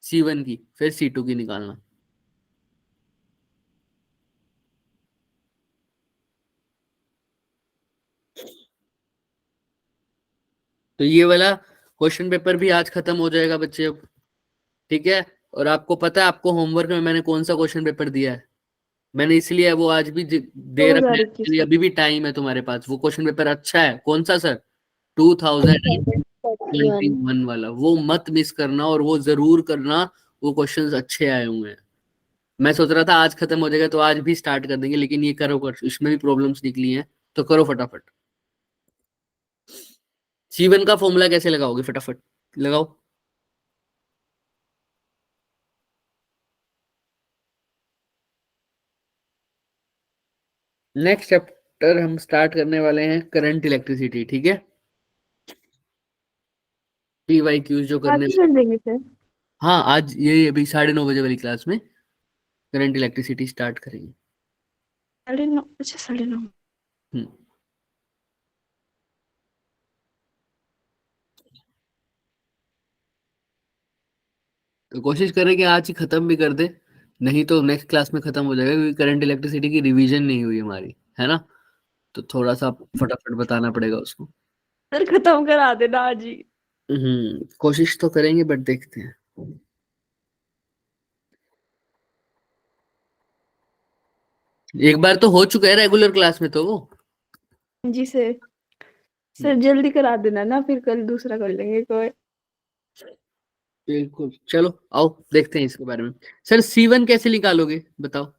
C1 की, फिर C2 की निकालना। तो ये वाला क्वेश्चन पेपर भी आज खत्म हो जाएगा बच्चे अब, ठीक है? और आपको पता है आपको होमवर्क में मैंने कौन सा क्वेश्चन पेपर दिया है? मैंने इसलिए वो आज भी दे रखा है, इसलिए अभी भी टाइम है तुम्हारे पास। वो क्वेश्चन पेपर अच्छा है, कौन सा सर? 2021 वाला। वो मत मिस करना और वो जरूर करना, वो क्वेश्चंस अच्छे आए हुए हैं। मैं सोच रहा था आज खत्म हो जाएगा तो आज भी स्टार्ट कर देंगे, लेकिन ये करो कर, इसमें भी प्रॉब्लम्स निकली हैं, तो करो फटाफट। C1 का फॉर्मूला कैसे लगाओगे, फटाफट लगाओ। नेक्स्ट चैप्टर हम स्टार्ट करने वाले हैं करंट इलेक्ट्रिसिटी, ठीक है। PYQ जो करने, कर देंगे सर। हाँ आज ये अभी 9:30 वाली क्लास में करंट इलेक्ट्रिसिटी स्टार्ट करेंगे। 9:30, अच्छा 9:30। हम्म। तो कोशिश करें कि आज ही खत्म भी कर दे, नहीं तो नेक्स्ट क्लास में खत्म हो जाएगा, क्योंकि करंट इलेक्ट्रिसिटी की रिवीजन नहीं हुई हमारी, है ना। तो थोड़ा सा फटाफट बताना पड़ेगा उसको। सर खत्म करा देना आज ही। कोशिश तो करेंगे, बट देखते हैं। एक बार तो हो चुका है रेगुलर क्लास में तो वो। जी सर जल्दी करा देना ना, फिर कल दूसरा कर लेंगे कोई। बिल्कुल, चलो आओ देखते हैं इसके बारे में। सर C1 कैसे निकालोगे, बताओ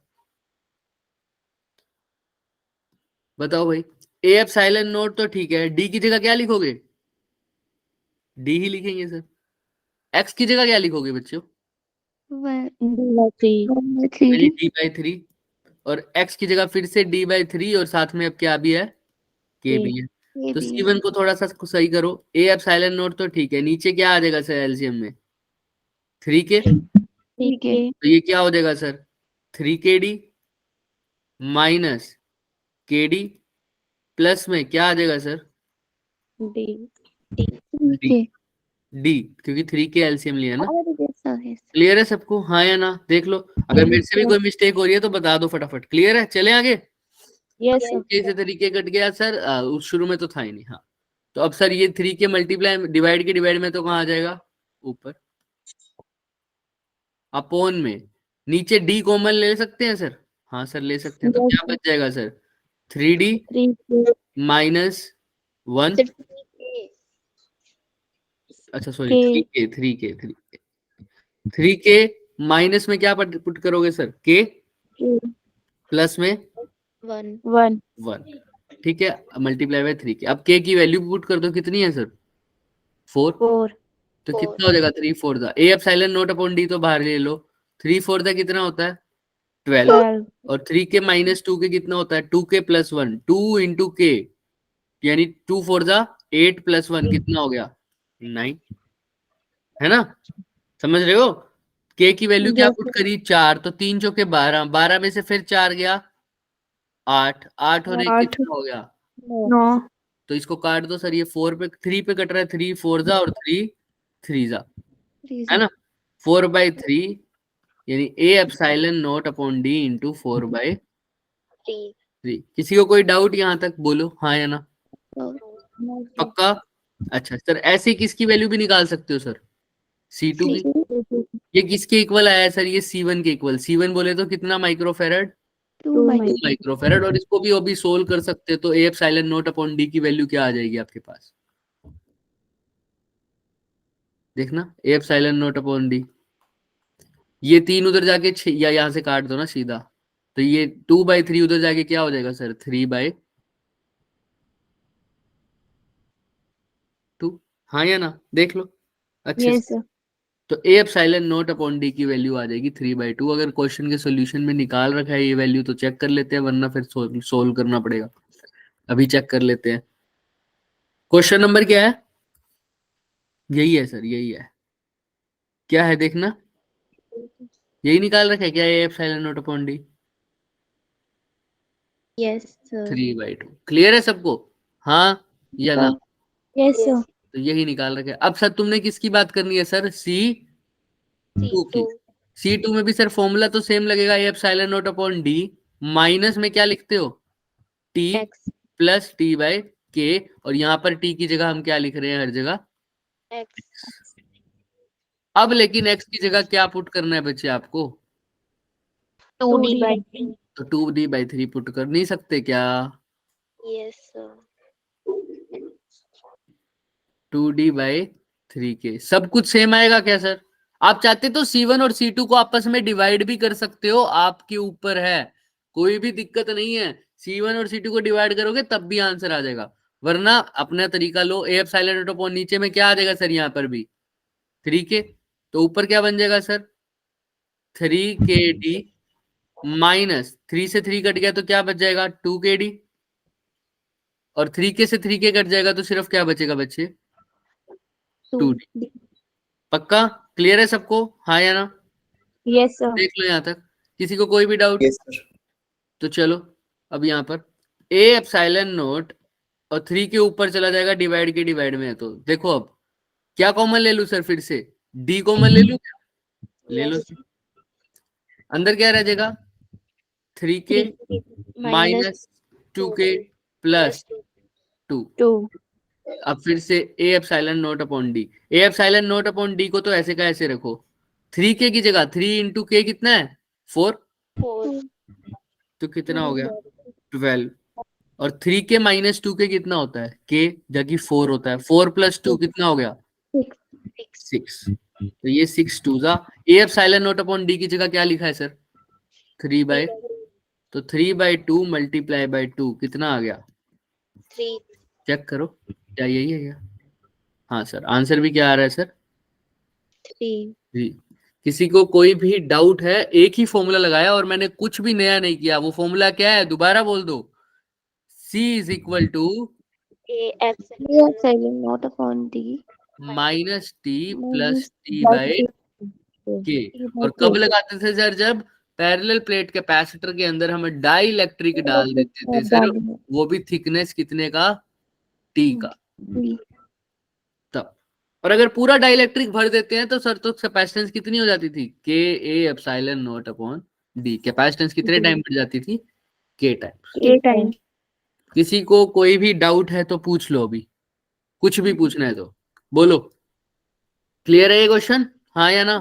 बताओ भाई। ए एप्सिलॉन नोट तो ठीक है, डी की जगह क्या लिखोगे, डी ही लिखेंगे सर। एक्स की जगह क्या लिखोगे बच्चों, D/3, और एक्स की जगह फिर से D/3, और साथ में अब क्या भी है, के भी है। तो C1 को थोड़ा सा सही करो। ए एप्सिलॉन नोट तो ठीक है, नीचे क्या आ जाएगा सर एलसीएम में, 3K। ठीक है। तो ये क्या हो जाएगा sir, 3KD minus KD plus में क्या आ जाएगा सर, ठीक है। D, क्योंकि 3K एलसीएम लिया ना। यस क्लियर है सबको, हाँ या ना, देख लो। अगर मेरे से भी कोई मिस्टेक हो रही है तो बता दो फटाफट। क्लियर है, चले आगे। सर। कैसे तरीके कट गया सर, उस शुरू में तो था ही नहीं। हाँ तो अब सर ये 3K मल्टीप्लाई डिवाइड के डिवाइड में तो कहाँ आ जाएगा, ऊपर अपॉन में। नीचे D कॉमन ले सकते हैं सर, हाँ सर ले सकते हैं। तो क्या बच जाएगा सर, 3D माइनस 1, अच्छा सॉरी 3K माइनस में क्या पुट करोगे सर, K प्लस में 1 1, ठीक है, मल्टीप्लाई बाय 3K। अब K की वैल्यू पुट कर दो, कितनी है सर, 4। 4 तो कितना हो जाएगा, 3 4 दा A epsilon naught upon D तो बाहर ले लो, 3 4 दा कितना होता है 12, और 3K माइनस 2K कितना होता है 2K प्लस 1, 2 इंटू K, यानी 2 4 दा 8 प्लस 1 कितना हो गया 9, है ना। समझ रहे हो, K की वैल्यू क्या पुट करी 4, तो 3 चौके 12, 12 में से फिर 4 गया 8, 8 और 1 कितना हो गया 9। तो इसको काट दो सर, ये 4 पे 3 पे कट रहा है, 3 4 जा और 3 3 जा, है ना। 4/3 यानी A epsilon naught upon D into 4/3। किसी को कोई डाउट यहाँ तक, बोलो हाँ या ना, पक्का। अच्छा सर ऐसे किसकी वैल्यू भी निकाल सकते हो सर, C2 की। ये किसके इक्वल आया है सर, ये C1 के इक्वल। C1 बोले तो कितना माइक्रोफेरेड, 2 माइक्रोफेरेड, और इसको भी अभी सोल्व कर सकते हो। तो A epsilon naught upon D की वैल्यू क्या आ जाएगी आपके पास, देखना, A epsilon naught upon D, ये 3 उधर जाके या यहां से काट दो ना सीधा, तो ये 2/3 उधर जाके क्या हो जाएगा सर 3/2, हाँ या ना, देख लो अच्छे यस से। सर। तो A epsilon naught upon D की वैल्यू आ जाएगी 3/2। अगर क्वेश्चन के सॉल्यूशन में निकाल रखा है ये वैल्यू तो चेक कर लेते हैं, वरना फिर सोल्व करना पड़ेगा। अभी चेक कर लेते हैं। क्वेश्चन नंबर क्या है, यही है सर, यही है, क्या है देखना, यही निकाल रखा है क्या, A epsilon naught upon D yes sir. 3/2। Clear है सबको, हाँ या ना। Yes sir. तो यही निकाल रखे। अब सर तुमने किसकी बात करनी है सर, C2 की। C2 में भी सर फॉर्मूला तो सेम लगेगा, A epsilon naught upon D minus में क्या लिखते हो, T प्लस T/K, और यहाँ पर T की जगह हम क्या लिख रहे हैं हर जगह, अब लेकिन x की जगह क्या पुट करना है बच्चे आपको, 2D/3। तो 2D/3 पुट कर नहीं सकते क्या, यस सर। 2D/3K सब कुछ सेम आएगा क्या सर, आप चाहते तो C1 और C2 को आपस में डिवाइड भी कर सकते हो, आपके ऊपर है, कोई भी दिक्कत नहीं है। C1 और C2 को डिवाइड करोगे तब भी आंसर आ जाएगा, वरना अपना तरीका लो। ए एप्सिलॉन नॉट अपॉन नीचे में क्या आ जाएगा सर, यहाँ पर भी 3k, तो ऊपर क्या बन जाएगा सर 3kd माइनस 3 से 3 कट गया तो क्या बच जाएगा 2kd, और 3k से 3k कट जाएगा तो सिर्फ क्या बचेगा बच्चे 2d। पक्का क्लियर है सबको, हाँ या ना? Yes, sir. देख लो यहाँ तक, किसी को कोई भी डाउट? Yes sir. तो चलो अब यहाँ पर ए एप्सिलॉन नोट और 3 के ऊपर चला जाएगा, डिवाइड के डिवाइड में है, तो देखो अब क्या कॉमन ले लूं सर, फिर से डी कॉमन ले लूं क्या? ले लो। अंदर क्या रह जाएगा 3k माइनस 2k प्लस 2। 2. अब फिर से A epsilon naught upon D, A epsilon naught upon D को तो ऐसे का ऐसे रखो, 3k की जगह 3 इंटू के कितना है 4, 4. तो कितना हो गया 12, और 3k माइनस 2k कितना होता है, k जबकि 4 होता है, 4 प्लस 2 कितना हो गया 6। तो ये 6 2 जा, A epsilon naught upon D की जगह क्या लिखा है सर 3 बाय, तो 3/2 मल्टीप्लाई बाय 2 कितना आ गया 3. चेक करो, क्या यही है क्या? हाँ सर, आंसर भी क्या आ रहा है सर 3. जी। किसी को कोई भी डाउट है? एक ही फॉर्मूला लगाया और मैंने कुछ भी नया नहीं किया। वो फॉर्मूला क्या है दोबारा बोल दो, C is equal to A epsilon not upon D. Minus T plus T by K. और कब लगाते थे सर, जब पैरेलल प्लेट कैपेसिटर के अंदर हम डाई इलेक्ट्रिक डाल देते थे सर, वो भी थिकनेस कितने का टी का, तब। और अगर पूरा डाइलेक्ट्रिक भर देते हैं तो सर तो कैपेसिटेंस कितनी हो जाती थी के A epsilon naught upon D, capacitance कितने टाइम बढ़ जाती थी के टाइम। किसी को कोई भी डाउट है तो पूछ लो, अभी कुछ भी पूछना है तो बोलो। क्लियर है ये क्वेश्चन, हाँ या ना?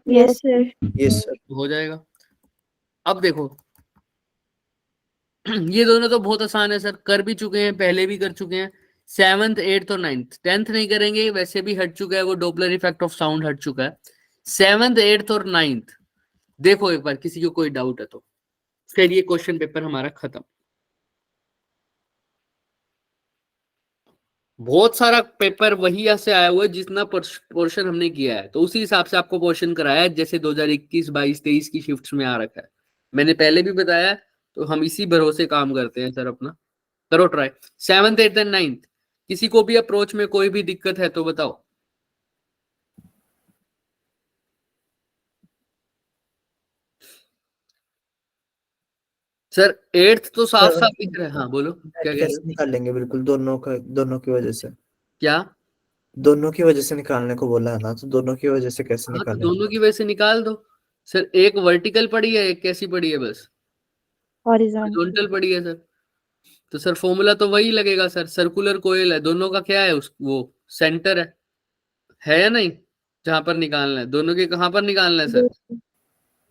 Yes, sir. Yes sir. हो जाएगा। अब देखो ये दोनों तो बहुत आसान है सर, कर भी चुके हैं, पहले भी कर चुके हैं। 7th 8th और 9th, 10th नहीं करेंगे, वैसे भी हट चुका है वो, डॉपलर इफेक्ट ऑफ साउंड हट चुका है। 7th 8th और 9th देखो एक बार, किसी को कोई डाउट है तो फिर ये क्वेश्चन पेपर हमारा खत्म। बहुत सारा पेपर वही से आया हुआ है जितना पोर्शन हमने किया है, तो उसी हिसाब से आपको पोर्शन कराया है, जैसे 2021 22 23 की शिफ्ट्स में आ रखा है। मैंने पहले भी बताया, तो हम इसी भरोसे काम करते हैं सर अपना। करो try 7th 8th and 9th। किसी को भी अप्रोच में कोई भी दिक्कत है तो बताओ। सर 8th तो साफ साफ दिख रहा है, हाँ बोलो क्या कह रहे कैसे हो? निकाल लेंगे, बिल्कुल दोनों की वजह से, क्या? दोनों की वजह से निकालने को बोला है ना, तो दोनों की वजह से कैसे हाँ तो निकालेंगे? दोनों की वजह से निकाल दो सर। एक वर्टिकल पड़ी है, एक कैसी पड़ी है, बस हॉरिजॉन्टल पड़ी है सर। तो सर फॉर्मूला तो वही लगेगा सर, सर्कुलर कोयल है, दोनों का क्या है वो सेंटर है या नहीं? जहां पर निकालना है दोनों के, कहां पर निकालना है सर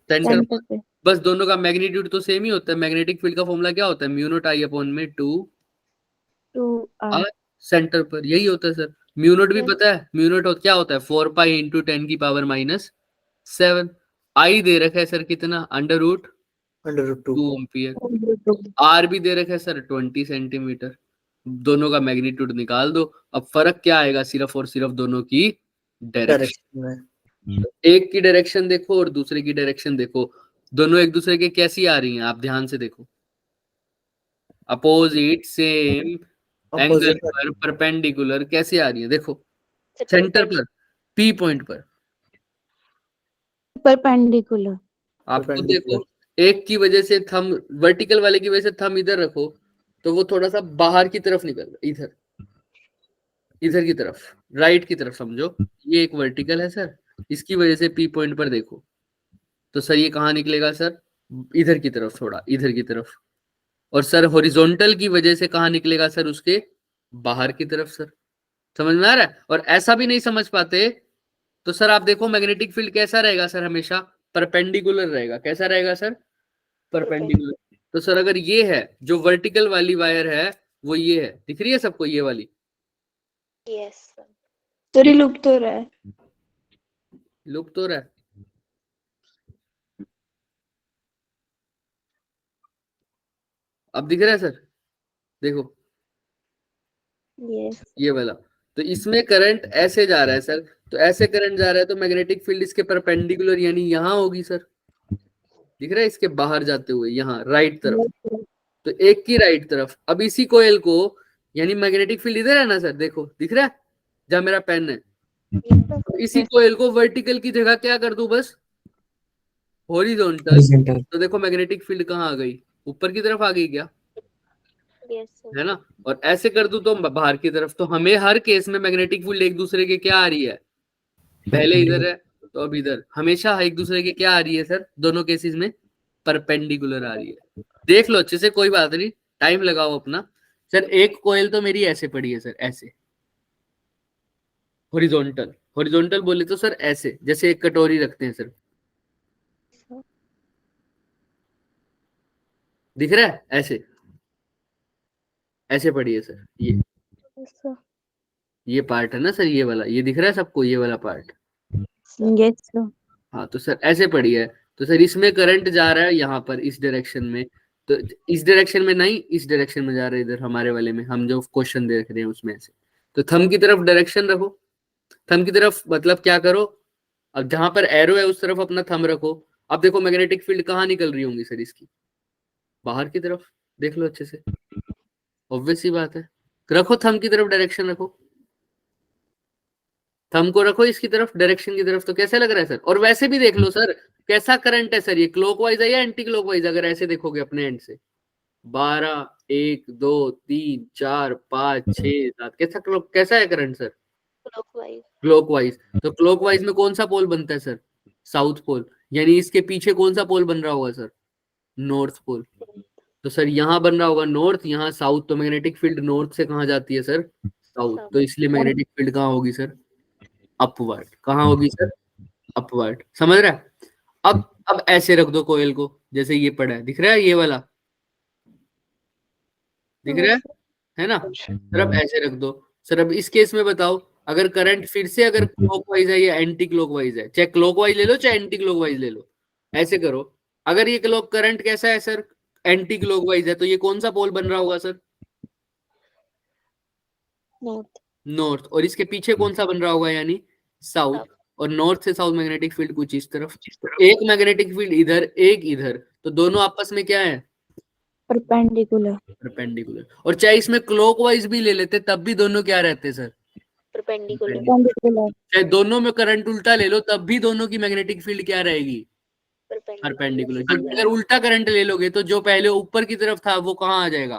सेंटर पर। बस दोनों का मैग्नीट्यूड तो सेम ही होता है। मैग्नेटिक फील्ड का फॉर्मूला क्या होता है, म्यू नॉट आई अपॉन में 2 r सेंटर पर, यही होता है सर। म्यू नॉट भी पता है, म्यू नॉट क्या होता है 4 पाई इंटू 10 की पावर -7। आई दे रखा है सर कितना, √2 एम्पियर। आर भी दे रखा है सर 20 सेंटीमीटर। दोनों का मैग्नीट्यूड निकाल दो। अब फर्क क्या आएगा, सिर्फ और सिर्फ दोनों की डायरेक्शन में। एक की डायरेक्शन देखो और दूसरे की डायरेक्शन देखो, दोनों एक दूसरे के कैसी आ रही हैं, आप ध्यान से देखो। अपोजिट सेम एंगल पर परपेंडिकुलर कैसे आ रही है, देखो सेंटर पर पी पॉइंट पर Perpendicular. आपको देखो, एक की वजह से थंब, वर्टिकल वाले की वजह से थंब इधर रखो तो वो थोड़ा सा बाहर की तरफ निकल रहा है, इधर की तरफ, राइट की तरफ समझो। ये एक वर्टिकल है सर, इसकी वजह से पी पॉइंट पर देखो तो सर ये कहाँ निकलेगा सर, इधर की तरफ, थोड़ा इधर की तरफ। और सर हॉरिजॉन्टल की वजह से कहाँ निकलेगा सर, उसके बाहर की तरफ। सर समझ में आ रहा है? और ऐसा भी नहीं समझ पाते तो सर आप देखो मैग्नेटिक फील्ड कैसा रहेगा सर, हमेशा परपेंडिकुलर रहेगा। कैसा रहेगा सर, परपेंडिकुलर। तो सर अगर ये है जो वर्टिकल वाली वायर है, वो ये है, दिख रही है सबको ये वाली? Yes, sir. तो लुक तो रहा है, लुक तो रहा है। अब दिख रहा है सर, देखो Yes. ये वाला। तो इसमें करंट ऐसे जा रहा है सर, तो ऐसे करंट जा रहा है तो मैग्नेटिक फील्ड इसके परपेंडिकुलर यानी यहाँ होगी सर, दिख रहा है, इसके बाहर जाते हुए यहाँ राइट तरफ। Yes. तो एक की राइट तरफ। अब इसी कोयल को, यानी मैग्नेटिक फील्ड इधर है ना सर, देखो दिख रहा है जहां मेरा पेन है। तो इसी कोयल को वर्टिकल की जगह क्या कर दूं, बस हॉरिजॉन्टल। हॉरिजॉन्टल। तो देखो मैग्नेटिक फील्ड कहाँ आ गई, ऊपर की तरफ आ गई क्या, Yes, sir. है ना। और ऐसे कर दूं तो बाहर की तरफ। तो हमें हर केस में मैग्नेटिक फील्ड एक दूसरे के क्या आ रही है, पहले इधर है तो अब इधर, हमेशा एक दूसरे के क्या आ रही है सर, दोनों केसेस में परपेंडिकुलर आ रही है। देख लो अच्छे से, कोई बात नहीं, टाइम लगाओ अपना। सर एक कोयल तो मेरी ऐसे पड़ी है सर, ऐसे हॉरिजॉन्टल। हॉरिजॉन्टल बोले तो सर ऐसे, जैसे एक कटोरी रखते हैं सर, दिख रहा है, ऐसे ऐसे पड़ी है सर। Yes, sir. ये पार्ट है ना सर, ये वाला, ये दिख रहा है सबको, ये वाला पार्ट। Yes, sir. हाँ तो सर ऐसे पड़ी है। तो सर इसमें करंट जा रहा है यहाँ पर इस डायरेक्शन में, तो इस डायरेक्शन में नहीं, इस डायरेक्शन में जा रहा है इधर हमारे वाले में, हम जो क्वेश्चन देख रहे हैं उसमें से। तो थंब की तरफ डायरेक्शन रखो, थंब की तरफ मतलब क्या करो, अब जहां पर एरो है उस तरफ अपना थंब रखो। अब देखो मैग्नेटिक फील्ड कहाँ निकल रही होंगी सर इसकी, बाहर की तरफ, देख लो अच्छे से, ऑब्वियस सी बात है। रखो थंब की तरफ डायरेक्शन रखो, थंब को रखो इसकी तरफ, डायरेक्शन की तरफ। तो कैसा लग रहा है सर। और वैसे भी देख लो सर कैसा करंट है सर, ये क्लॉकवाइज है या एंटी क्लॉकवाइज, अगर ऐसे देखोगे अपने एंड से। 12 1 2 3 4 5 6 7, कैसा है करंट सर, Clockwise. क्लॉकवाइज। तो क्लॉकवाइज में कौन सा पोल बनता है सर, साउथ पोल। यानी इसके पीछे कौन सा पोल बन रहा होगा सर, नॉर्थ पोल। तो सर यहाँ बन रहा होगा नॉर्थ, यहाँ साउथ। तो मैग्नेटिक फील्ड नॉर्थ से कहाँ जाती है सर, साउथ। तो इसलिए मैग्नेटिक फील्ड कहाँ होगी सर, अपवर्ड। कहाँ होगी सर, अपवर्ड। समझ रहा है। अब ऐसे रख दो कोयल को, जैसे ये पड़ा है, दिख रहा है ये वाला, दिख रहा है ना सर। अब ऐसे रख दो सर। अब इस केस में बताओ, अगर करंट फिर से अगर क्लॉकवाइज है या एंटी क्लॉकवाइज है, चाहे क्लॉकवाइज ले लो चाहे एंटी क्लॉकवाइज ले लो, ऐसे करो। अगर ये क्लॉक करंट कैसा है सर, एंटी क्लॉकवाइज है, तो ये कौन सा पोल बन रहा होगा सर, North. नॉर्थ। और इसके पीछे कौन सा बन रहा होगा, यानी साउथ। और नॉर्थ से साउथ मैग्नेटिक फील्ड कुछ इस तरफ, एक मैग्नेटिक फील्ड इधर, एक इधर। तो दोनों आपस में क्या है, Perpendicular. परपेंडिकुलर। और चाहे इसमें क्लॉकवाइज भी ले लेते तब भी दोनों क्या रहते सर, Perpendicular. Perpendicular. चाहे दोनों में करंट उल्टा ले लो तब भी दोनों की मैग्नेटिक फील्ड क्या रहेगी, परपेंडिकुलर। क्योंकि अगर उल्टा करंट ले लोगे तो जो पहले ऊपर की तरफ था वो कहाँ आ जाएगा,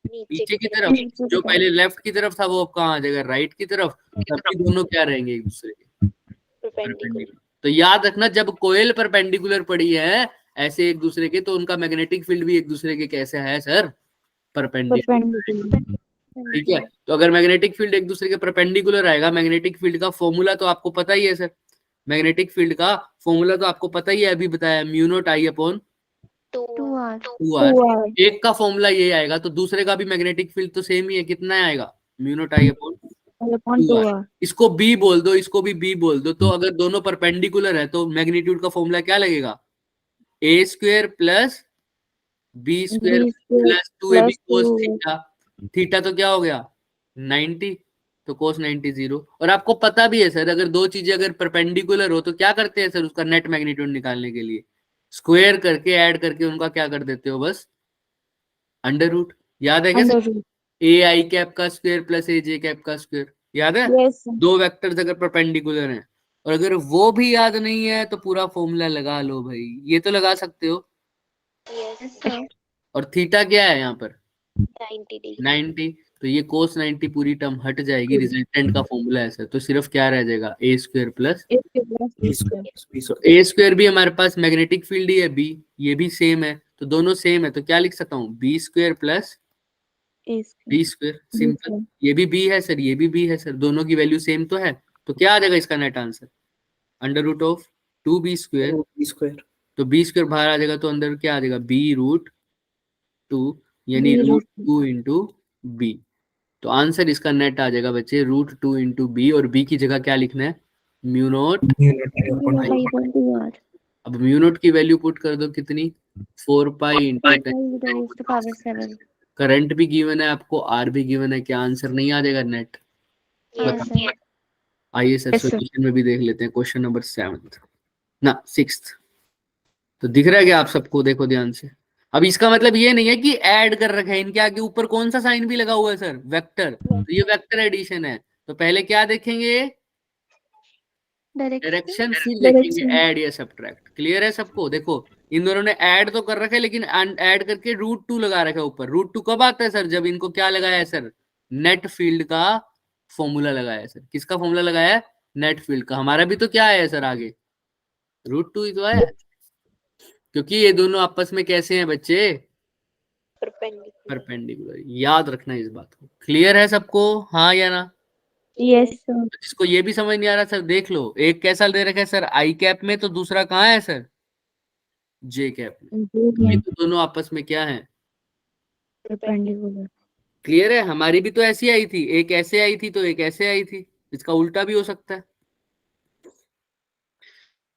पीछे की तरफ। जो पहले लेफ्ट की तरफ था वो अब कहाँ आ जाएगा, राइट की तरफ। तब भी दोनों क्या रहेंगे, एक दूसरे के परपेंडिकुलर। तो याद रखना, जब कोयल परपेंडिकुलर पड़ी है ऐसे एक दूसरे के, तो उनका मैग्नेटिक फील्ड भी एक दूसरे के कैसे है सर, परपेंडिकुलर। ठीक है। तो अगर मैग्नेटिक फील्ड एक दूसरे के परपेंडिकुलर आएगा, मैग्नेटिक फील्ड का फॉर्मूला तो आपको पता ही है सर, मैग्नेटिक फील्ड का फॉर्मूला तो आपको पता ही है, अभी बताया, mu not I upon 2R. 2R। एक का फॉर्मूला ये आएगा तो दूसरे का भी मैग्नेटिक फील्ड तो सेम ही है, कितना आएगा, mu not I upon 2R। इसको बी बोल दो, इसको भी बी बोल दो। तो अगर दोनों परपेंडिकुलर है तो मैग्नीट्यूड का फॉर्मूला क्या लगेगा, A square plus B square plus 2ab cos theta. Theta तो क्या हो गया 90, तो कोस 90 0। और आपको पता भी है सर, अगर दो चीजें अगर परपेंडिकुलर हो तो क्या करते हैं सर, उसका नेट मैग्नीट्यूड निकालने के लिए स्क्वायर करके ऐड करके उनका क्या कर देते हो, बस अंडर रूट। याद है क्या, ए आई कैप का स्क्वायर प्लस ए जे कैप का स्क्वायर, याद है। Yes. दो वेक्टर्स अगर परपेंडिकुलर हैं, और अगर वो भी याद नहीं है तो पूरा फॉर्मूला लगा लो भाई, ये तो लगा सकते हो। Yes, sir. और थीटा क्या है यहाँ पर 90 degree. 90, तो ये कोस 90 पूरी टर्म हट जाएगी, रिजल्टेंट का फॉर्मूला है सर। तो सिर्फ क्या रह जाएगा, ए स्क्वायर प्लस ए स्क्वायर भी हमारे पास मैग्नेटिक फील्ड ही है बी, ये भी सेम है, तो दोनों सेम है। तो क्या लिख सकता हूँ, B square plus B square, simple. ये भी बी है सर, ये भी बी है सर, दोनों की वैल्यू सेम तो है। तो क्या आ जाएगा इसका net answer, under root of 2b square. तो बी स्क्वायर बाहर आ जाएगा तो अंदर क्या आ जाएगा, बी रूट 2, यानी रूट 2 इंटू बी। तो आंसर इसका नेट आ जाएगा बच्चे रूट 2 इंटू बी। और बी की जगह क्या लिखना है, mu naught mu naught upon by 1 r. अब म्यू नॉट की वैल्यू पुट कर दो कितनी 4 pi into 4 pi raised to power 7. Current भी गिवन है आपको, आर भी गिवन है, क्या आंसर नहीं आ जाएगा नेट? Yes, sir. आइए सर Yes, sir. सॉल्यूशन में भी देख लेते हैं क्वेश्चन नंबर 7 ना 6। तो दिख रहा है क्या आप सबको? देखो ध्यान से। अब इसका मतलब ये नहीं है कि ऐड कर रखा है, इनके आगे ऊपर कौन सा साइन भी लगा हुआ है सर? वेक्टर। तो ये वेक्टर एडिशन है। तो पहले क्या देखेंगे? Direction. डायरेक्शन, फिर देखेंगे ऐड या सब्ट्रैक्ट। क्लियर है सबको? देखो इन दोनों ने ऐड तो कर रखा है, लेकिन ऐड करके √2 लगा रखा है ऊपर। √2 कब आता है सर? जब इनको क्या लगाया है सर? नेट फील्ड का फॉर्मूला लगाया है सर। किसका फॉर्मूला लगाया है? नेट फील्ड का। हमारा भी तो क्या है सर आगे? √2 ही तो है, क्योंकि ये दोनों आपस में कैसे हैं बच्चे? परपेंडिकुलर। याद रखना इस बात को। क्लियर है सबको? हाँ या ना? Yes, sir. जिसको ये भी समझ नहीं आ रहा सर देख लो, एक कैसा दे रखा है सर आई कैप में, तो दूसरा कहाँ है सर? जे कैप में। ये तो दोनों आपस में क्या है? Perpendicular. क्लियर है? हमारी भी तो ऐसी आई थी, एक ऐसे आई थी तो एक ऐसे आई थी, इसका उल्टा भी हो सकता है।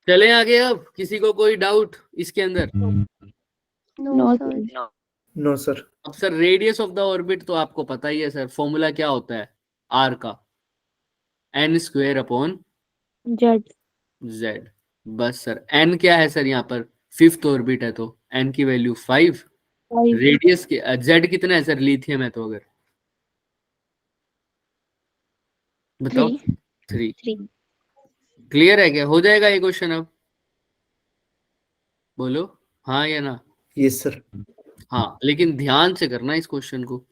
चले आगे। अब किसी को कोई डाउट इसके अंदर? No, sir. No sir. अब sir radius of the orbit तो आपको पता ही है सर, फॉर्मूला क्या होता है आर का? n² upon Z. z। बस सर n क्या है सर? यहाँ पर 5th ऑर्बिट है तो n की वैल्यू 5। 5. रेडियस के z कितना है सर? लिथियम है तो अगर बताओ 3। 3. क्लियर है क्या? हो जाएगा ये क्वेश्चन? अब बोलो हाँ या ना? Yes sir. हाँ, लेकिन ध्यान से करना इस क्वेश्चन को।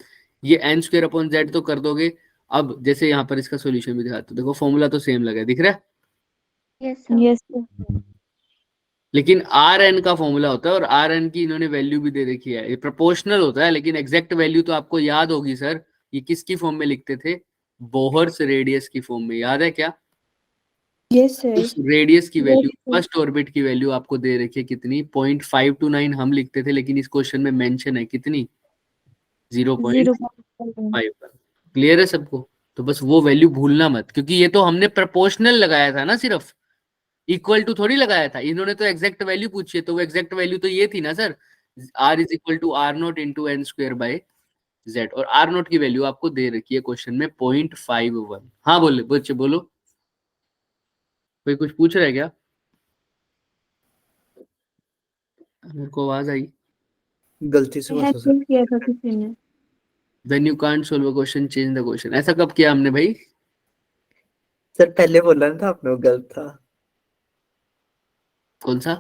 ये n² अपॉन z तो कर दोगे। अब जैसे यहाँ पर इसका सॉल्यूशन भी दिखाते हो, देखो फॉर्मूला तो सेम लगा है, दिख रहा है? Yes, sir. Yes, sir. लेकिन आर एन का फॉर्मूला होता है, और आर एन की इन्होंने वैल्यू भी दे रखी है। ये प्रोपोर्शनल होता है, लेकिन एग्जैक्ट वैल्यू तो आपको याद होगी सर। ये किसकी फॉर्म में लिखते थे? बोहर्स रेडियस की फॉर्म में। याद है क्या? Yes, sir. उस रेडियस की value, Yes, sir. First orbit की वैल्यू आपको दे रखी है कितनी? 0.529 हम लिखते थे, लेकिन इस क्वेश्चन में मेंशन है कितनी? 0.5। क्लियर है सबको? तो बस वो वैल्यू भूलना मत, क्योंकि ये तो हमने प्रोपोर्शनल लगाया था ना, सिर्फ इक्वल टू थोड़ी लगाया था। इन्होंने तो एग्जैक्ट वैल्यू पूछी है, तो वो एग्जैक्ट वैल्यू तो ये थी ना sir, r is equal to r0 into n² by z। और r0 की वैल्यू आपको दे रखी है क्वेश्चन में 0.51। हाँ बोले बच्चे बोलो, कोई कुछ पूछ रहा है क्या? मेरे को आवाज आई। गलती से हुआ था सर। किया था किसी ने। When you can't solve a question, change the question। ऐसा कब किया हमने भाई? सर पहले बोला ना था आपने, वो गलत था। कौन सा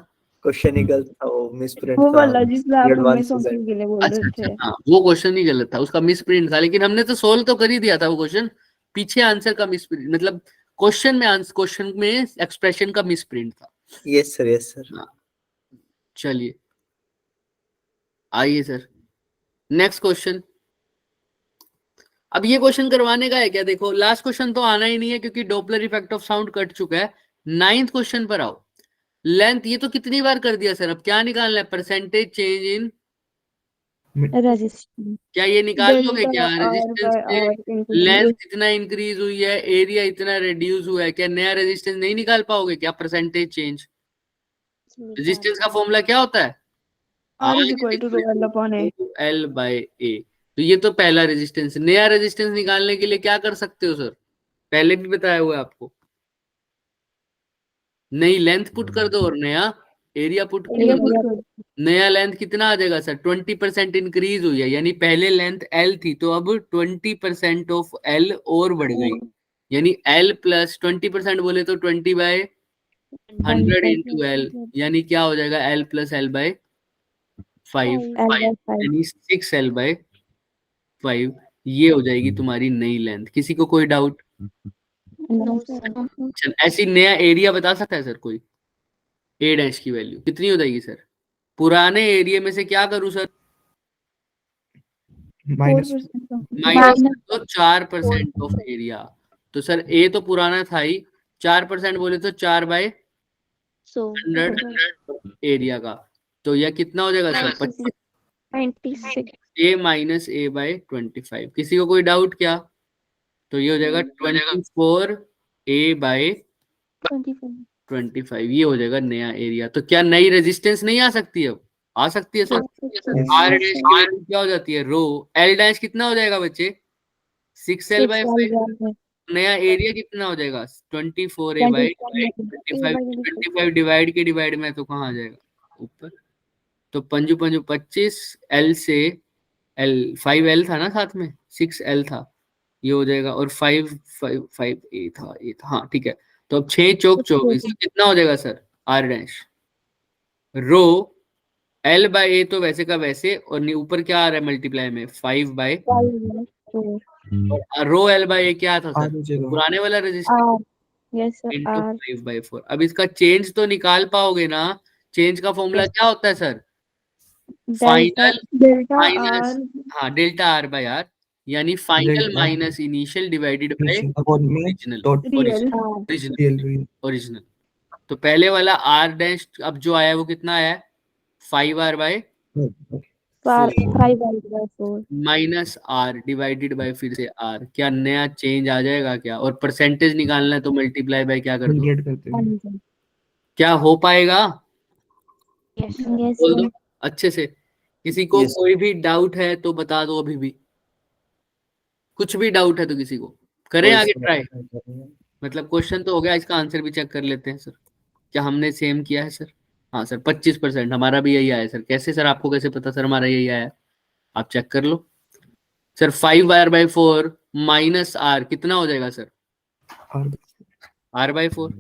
क्वेश्चन ही गलत था, वो मिसप्रिंट वो था। वाला जिसमें आप हमें एडवांस समझने के लिए बोल अच्छा रहे अच्छा, थे। हाँ वो क्वेश्चन ही गलत था, उसका मिसप्रिंट था। लेकिन हमने तो सोल्व तो कर ही दिया था वो क्वेश्चन। पीछे आंसर का मिसप्रिंट, मतलब क्वेश्चन में क्वेश्चन में एक्सप्रेशन का मिसप्रिंट था। Yes sir, yes sir. हाँ, चलिए आइए सर नेक्स्ट क्वेश्चन। अब ये क्वेश्चन करवाने का है क्या? देखो लास्ट क्वेश्चन तो आना ही नहीं है, क्योंकि Doppler effect of sound cut चुका है। 9th क्वेश्चन पर आओ। लेंथ ये तो कितनी बार कर दिया सर, अब क्या निकालना है? Percentage change in, resistance. क्या ये निकाल लोगे क्या? रेजिस्टेंस में लेंथ इतना इंक्रीज हुई है, एरिया इतना रिड्यूस हुआ है, क्या नया रेजिस्टेंस नहीं निकाल पाओगे क्या? Percentage change. रेजिस्टेंस का फॉर्मूला क्या होता है? R is equal to rho L upon A. L by A। तो ये तो पहला रेजिस्टेंस। नया रेजिस्टेंस निकालने के लिए क्या कर सकते हो सर? पहले भी बताया हुआ है आपको, नई लेंथ पुट कर दो और नया एरिया पुट कर दो। नया लेंथ कितना आ जाएगा सर? 20% इंक्रीज हुई है, यानी पहले लेंथ L थी तो अब 20% ऑफ L और बढ़ गई, यानी L प्लस 20% बोले तो 20/100 इंटू L, यानी क्या हो जाएगा? L प्लस L बाय 5, यानी 6L/5। ये हो जाएगी तुम्हारी नई लेंथ। किसी को कोई डाउट? चल ऐसी नया एरिया बता सकता है सर कोई? A' की वैल्यू कितनी हो जाएगी सर? पुराने एरिया में से क्या करूं सर? माइनस तो 4% ऑफ एरिया। तो सर ए तो पुराना था ही, 4% बोले तो 4/100 एरिया का। तो यह कितना हो जाएगा सर? 96. A minus A/25। किसी को कोई डाउट क्या? तो ये हो जाएगा 24A/25। 25. 25 ये हो जाएगा नया एरिया। तो क्या नई रेजिस्टेंस नहीं आ सकती? अब आ सकती है सर। आर डैश की वैल्यू क्या हो जाती है? रो। एल डैश कितना हो जाएगा बच्चे? 6L/5। नया एरिया कितना हो जाएगा? 24A/25। 25 डिवाइड में तो कहाँ आ जाएगा? ऊपर। तो 5 5 25 L से L 5L था ना साथ में, 6L था, ये हो जाएगा। और 5 A था हाँ ठीक है। तो अब 6 चौक 24 कितना हो जाएगा sir? Are dash row L/A तो वैसे का वैसे, और ऊपर क्या आ रहा है मल्टीप्लाई में? 5/4। रो L/A क्या था सर? आर हो जाएगा। पुराने वाला resistance Yes, sir. Into R. 5/4। अब इसका चेंज तो निकाल पाओगे ना? चेंज का फॉर्मूला क्या होता है sir? Final Delta minus, R. हाँ डेल्टा R बाय R, यानी final delta minus initial divided by upon में original. Dot Real. Real original. तो पहले वाला R डैश अब जो आया है वो कितना आया है? 5R/4 5/4. Minus R divided by फिर से R। क्या नया चेंज आ जाएगा क्या? और परसेंटेज निकालना है तो मल्टीप्लाई बाय क्या कर दो? 100 करते हैं। 100. क्या हो पाएगा? Yes, बोल दो sir. अच्छे से। किसी को Yes. कोई भी डाउट है तो बता दो अभी भी। कुछ भी डाउट है तो किसी को करें आगे ट्राई। मतलब क्वेश्चन तो हो गया, इसका आंसर भी चेक कर लेते हैं सर। क्या हमने सेम किया है सर? हाँ सर 25% हमारा भी यही आया है सर। कैसे सर? आपको कैसे पता सर हमारा यही आया है? आप चेक कर लो सर। 5R/4 माइनस R कितना हो जाएगा सर? R R/4।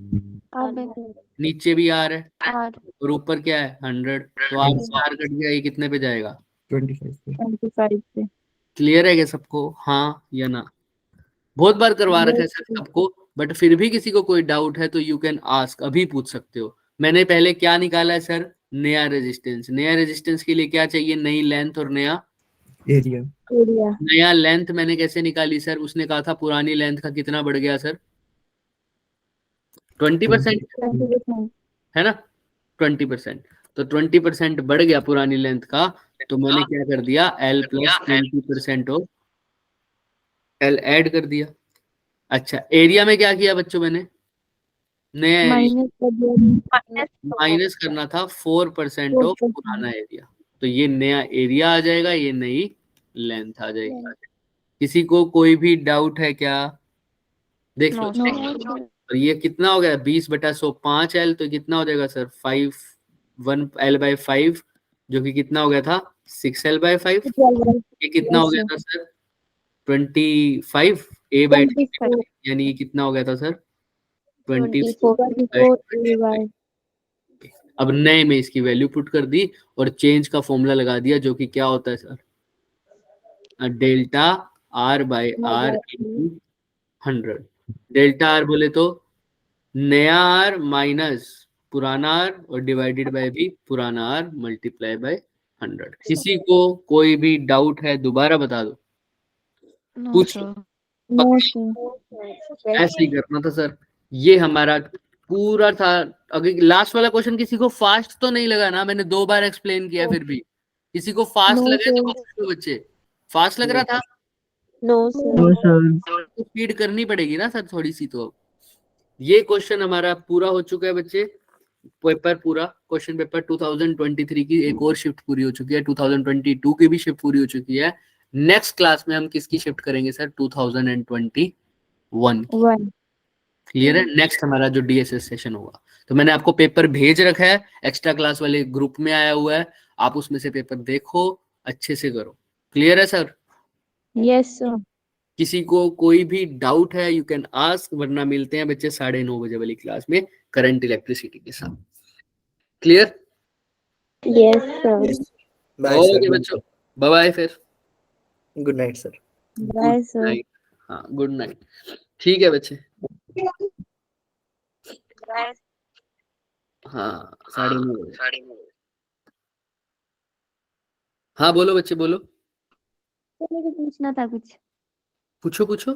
R/4. नीचे भी R है R. और ऊपर क्या है? 100। तो R से R कट गया, ये कितने पे जाएगा? 25 पे। 25 पे. क्लियर है क्या सबको? हाँ या ना? बहुत बार करवा रखा है सर सबको, बट फिर भी किसी को कोई डाउट है तो यू कैन आस्क, अभी पूछ सकते हो। मैंने पहले क्या निकाला है सर? नया रेजिस्टेंस। नया रेजिस्टेंस के लिए क्या चाहिए? नई लेंथ और नया एरिया Area. नया लेंथ मैंने कैसे निकाली सर? उसने कहा था पुरानी लेंथ का कितना बढ़ गया सर? 20% 20%. है ना? 20%। तो 20% बढ़ गया पुरानी लेंथ का, तो मैंने क्या कर दिया? L plus 20% of L add कर दिया। अच्छा एरिया में क्या किया बच्चों मैंने? नया माइनस करना था 4% ऑफ 4%. पुराना एरिया। तो ये नया एरिया आ जाएगा, ये नई लेंथ आ जाएगी। किसी को कोई भी डाउट है क्या? देख लो। No. और ये कितना हो गया? 20/100 5L, तो कितना हो जाएगा सर? 1L/5 जो कि कितना हो गया था? 6L/5। ये कितना हो गया था सर? 25A/25, यानी ये कितना हो गया था सर? 24। अब नए में इसकी वैल्यू पुट कर दी और चेंज का फॉर्मूला लगा दिया, जो कि क्या होता है sir? Delta R/R into 100। Delta R बोले तो नया R माइनस पुराना R और डिवाइडेड बाय भी पुराना R मल्टीप्लाई बाय 100। किसी को कोई भी डाउट है दोबारा बता दो। No, पूछो। sir. No, sir. ऐसे ही करना था सर। ये हमारा पूरा था। अगर लास्ट वाला क्वेश्चन किसी को फास्ट तो नहीं लगा ना? मैंने 2 बार एक्सप्लेन किया फिर भी। किसी को फास्ट No, लगे तो sir. पूछो बच्चे। फास्ट लग रहा था No, sir. तो स्पीड करनी पड़ेगी ना सर थोड़ी सी। तो ये क्वेश्चन हमारा पूरा हो चुका है बच्चे। पेपर पूरा, क्वेश्चन पेपर 2023 की एक और शिफ्ट पूरी हो चुकी है। 2022 की भी शिफ्ट पूरी हो चुकी है। नेक्स्ट क्लास में हम किसकी शिफ्ट करेंगे सर? 2021 की। 1. क्लियर है? नेक्स्ट हमारा जो डीएसएस सेशन होगा। तो मैंने आपको पेपर भेज रखा है, एक्स्ट्रा क्लास वाले ग्रुप में आया हुआ है। आप उसमें से पेपर देखो, अच्छे से करो। क्लियर है सर? Yes, sir. किसी को कोई भी डाउट है यू कैन आस्क, वरना मिलते हैं बच्चे 9:30 बजे वाली क्लास में करंट इलेक्ट्रिसिटी के साथ। Clear? Yes, sir. Bye okay sir. बच्चों, बाय बाय फिर। Good night sir. Bye, sir. Night. हाँ गुड नाइट। ठीक है बच्चे। Bye. हाँ 9:30 बजे। हाँ बोलो बच्चे बोलो। मुझे पूछना था कुछ. पूछो पूछो।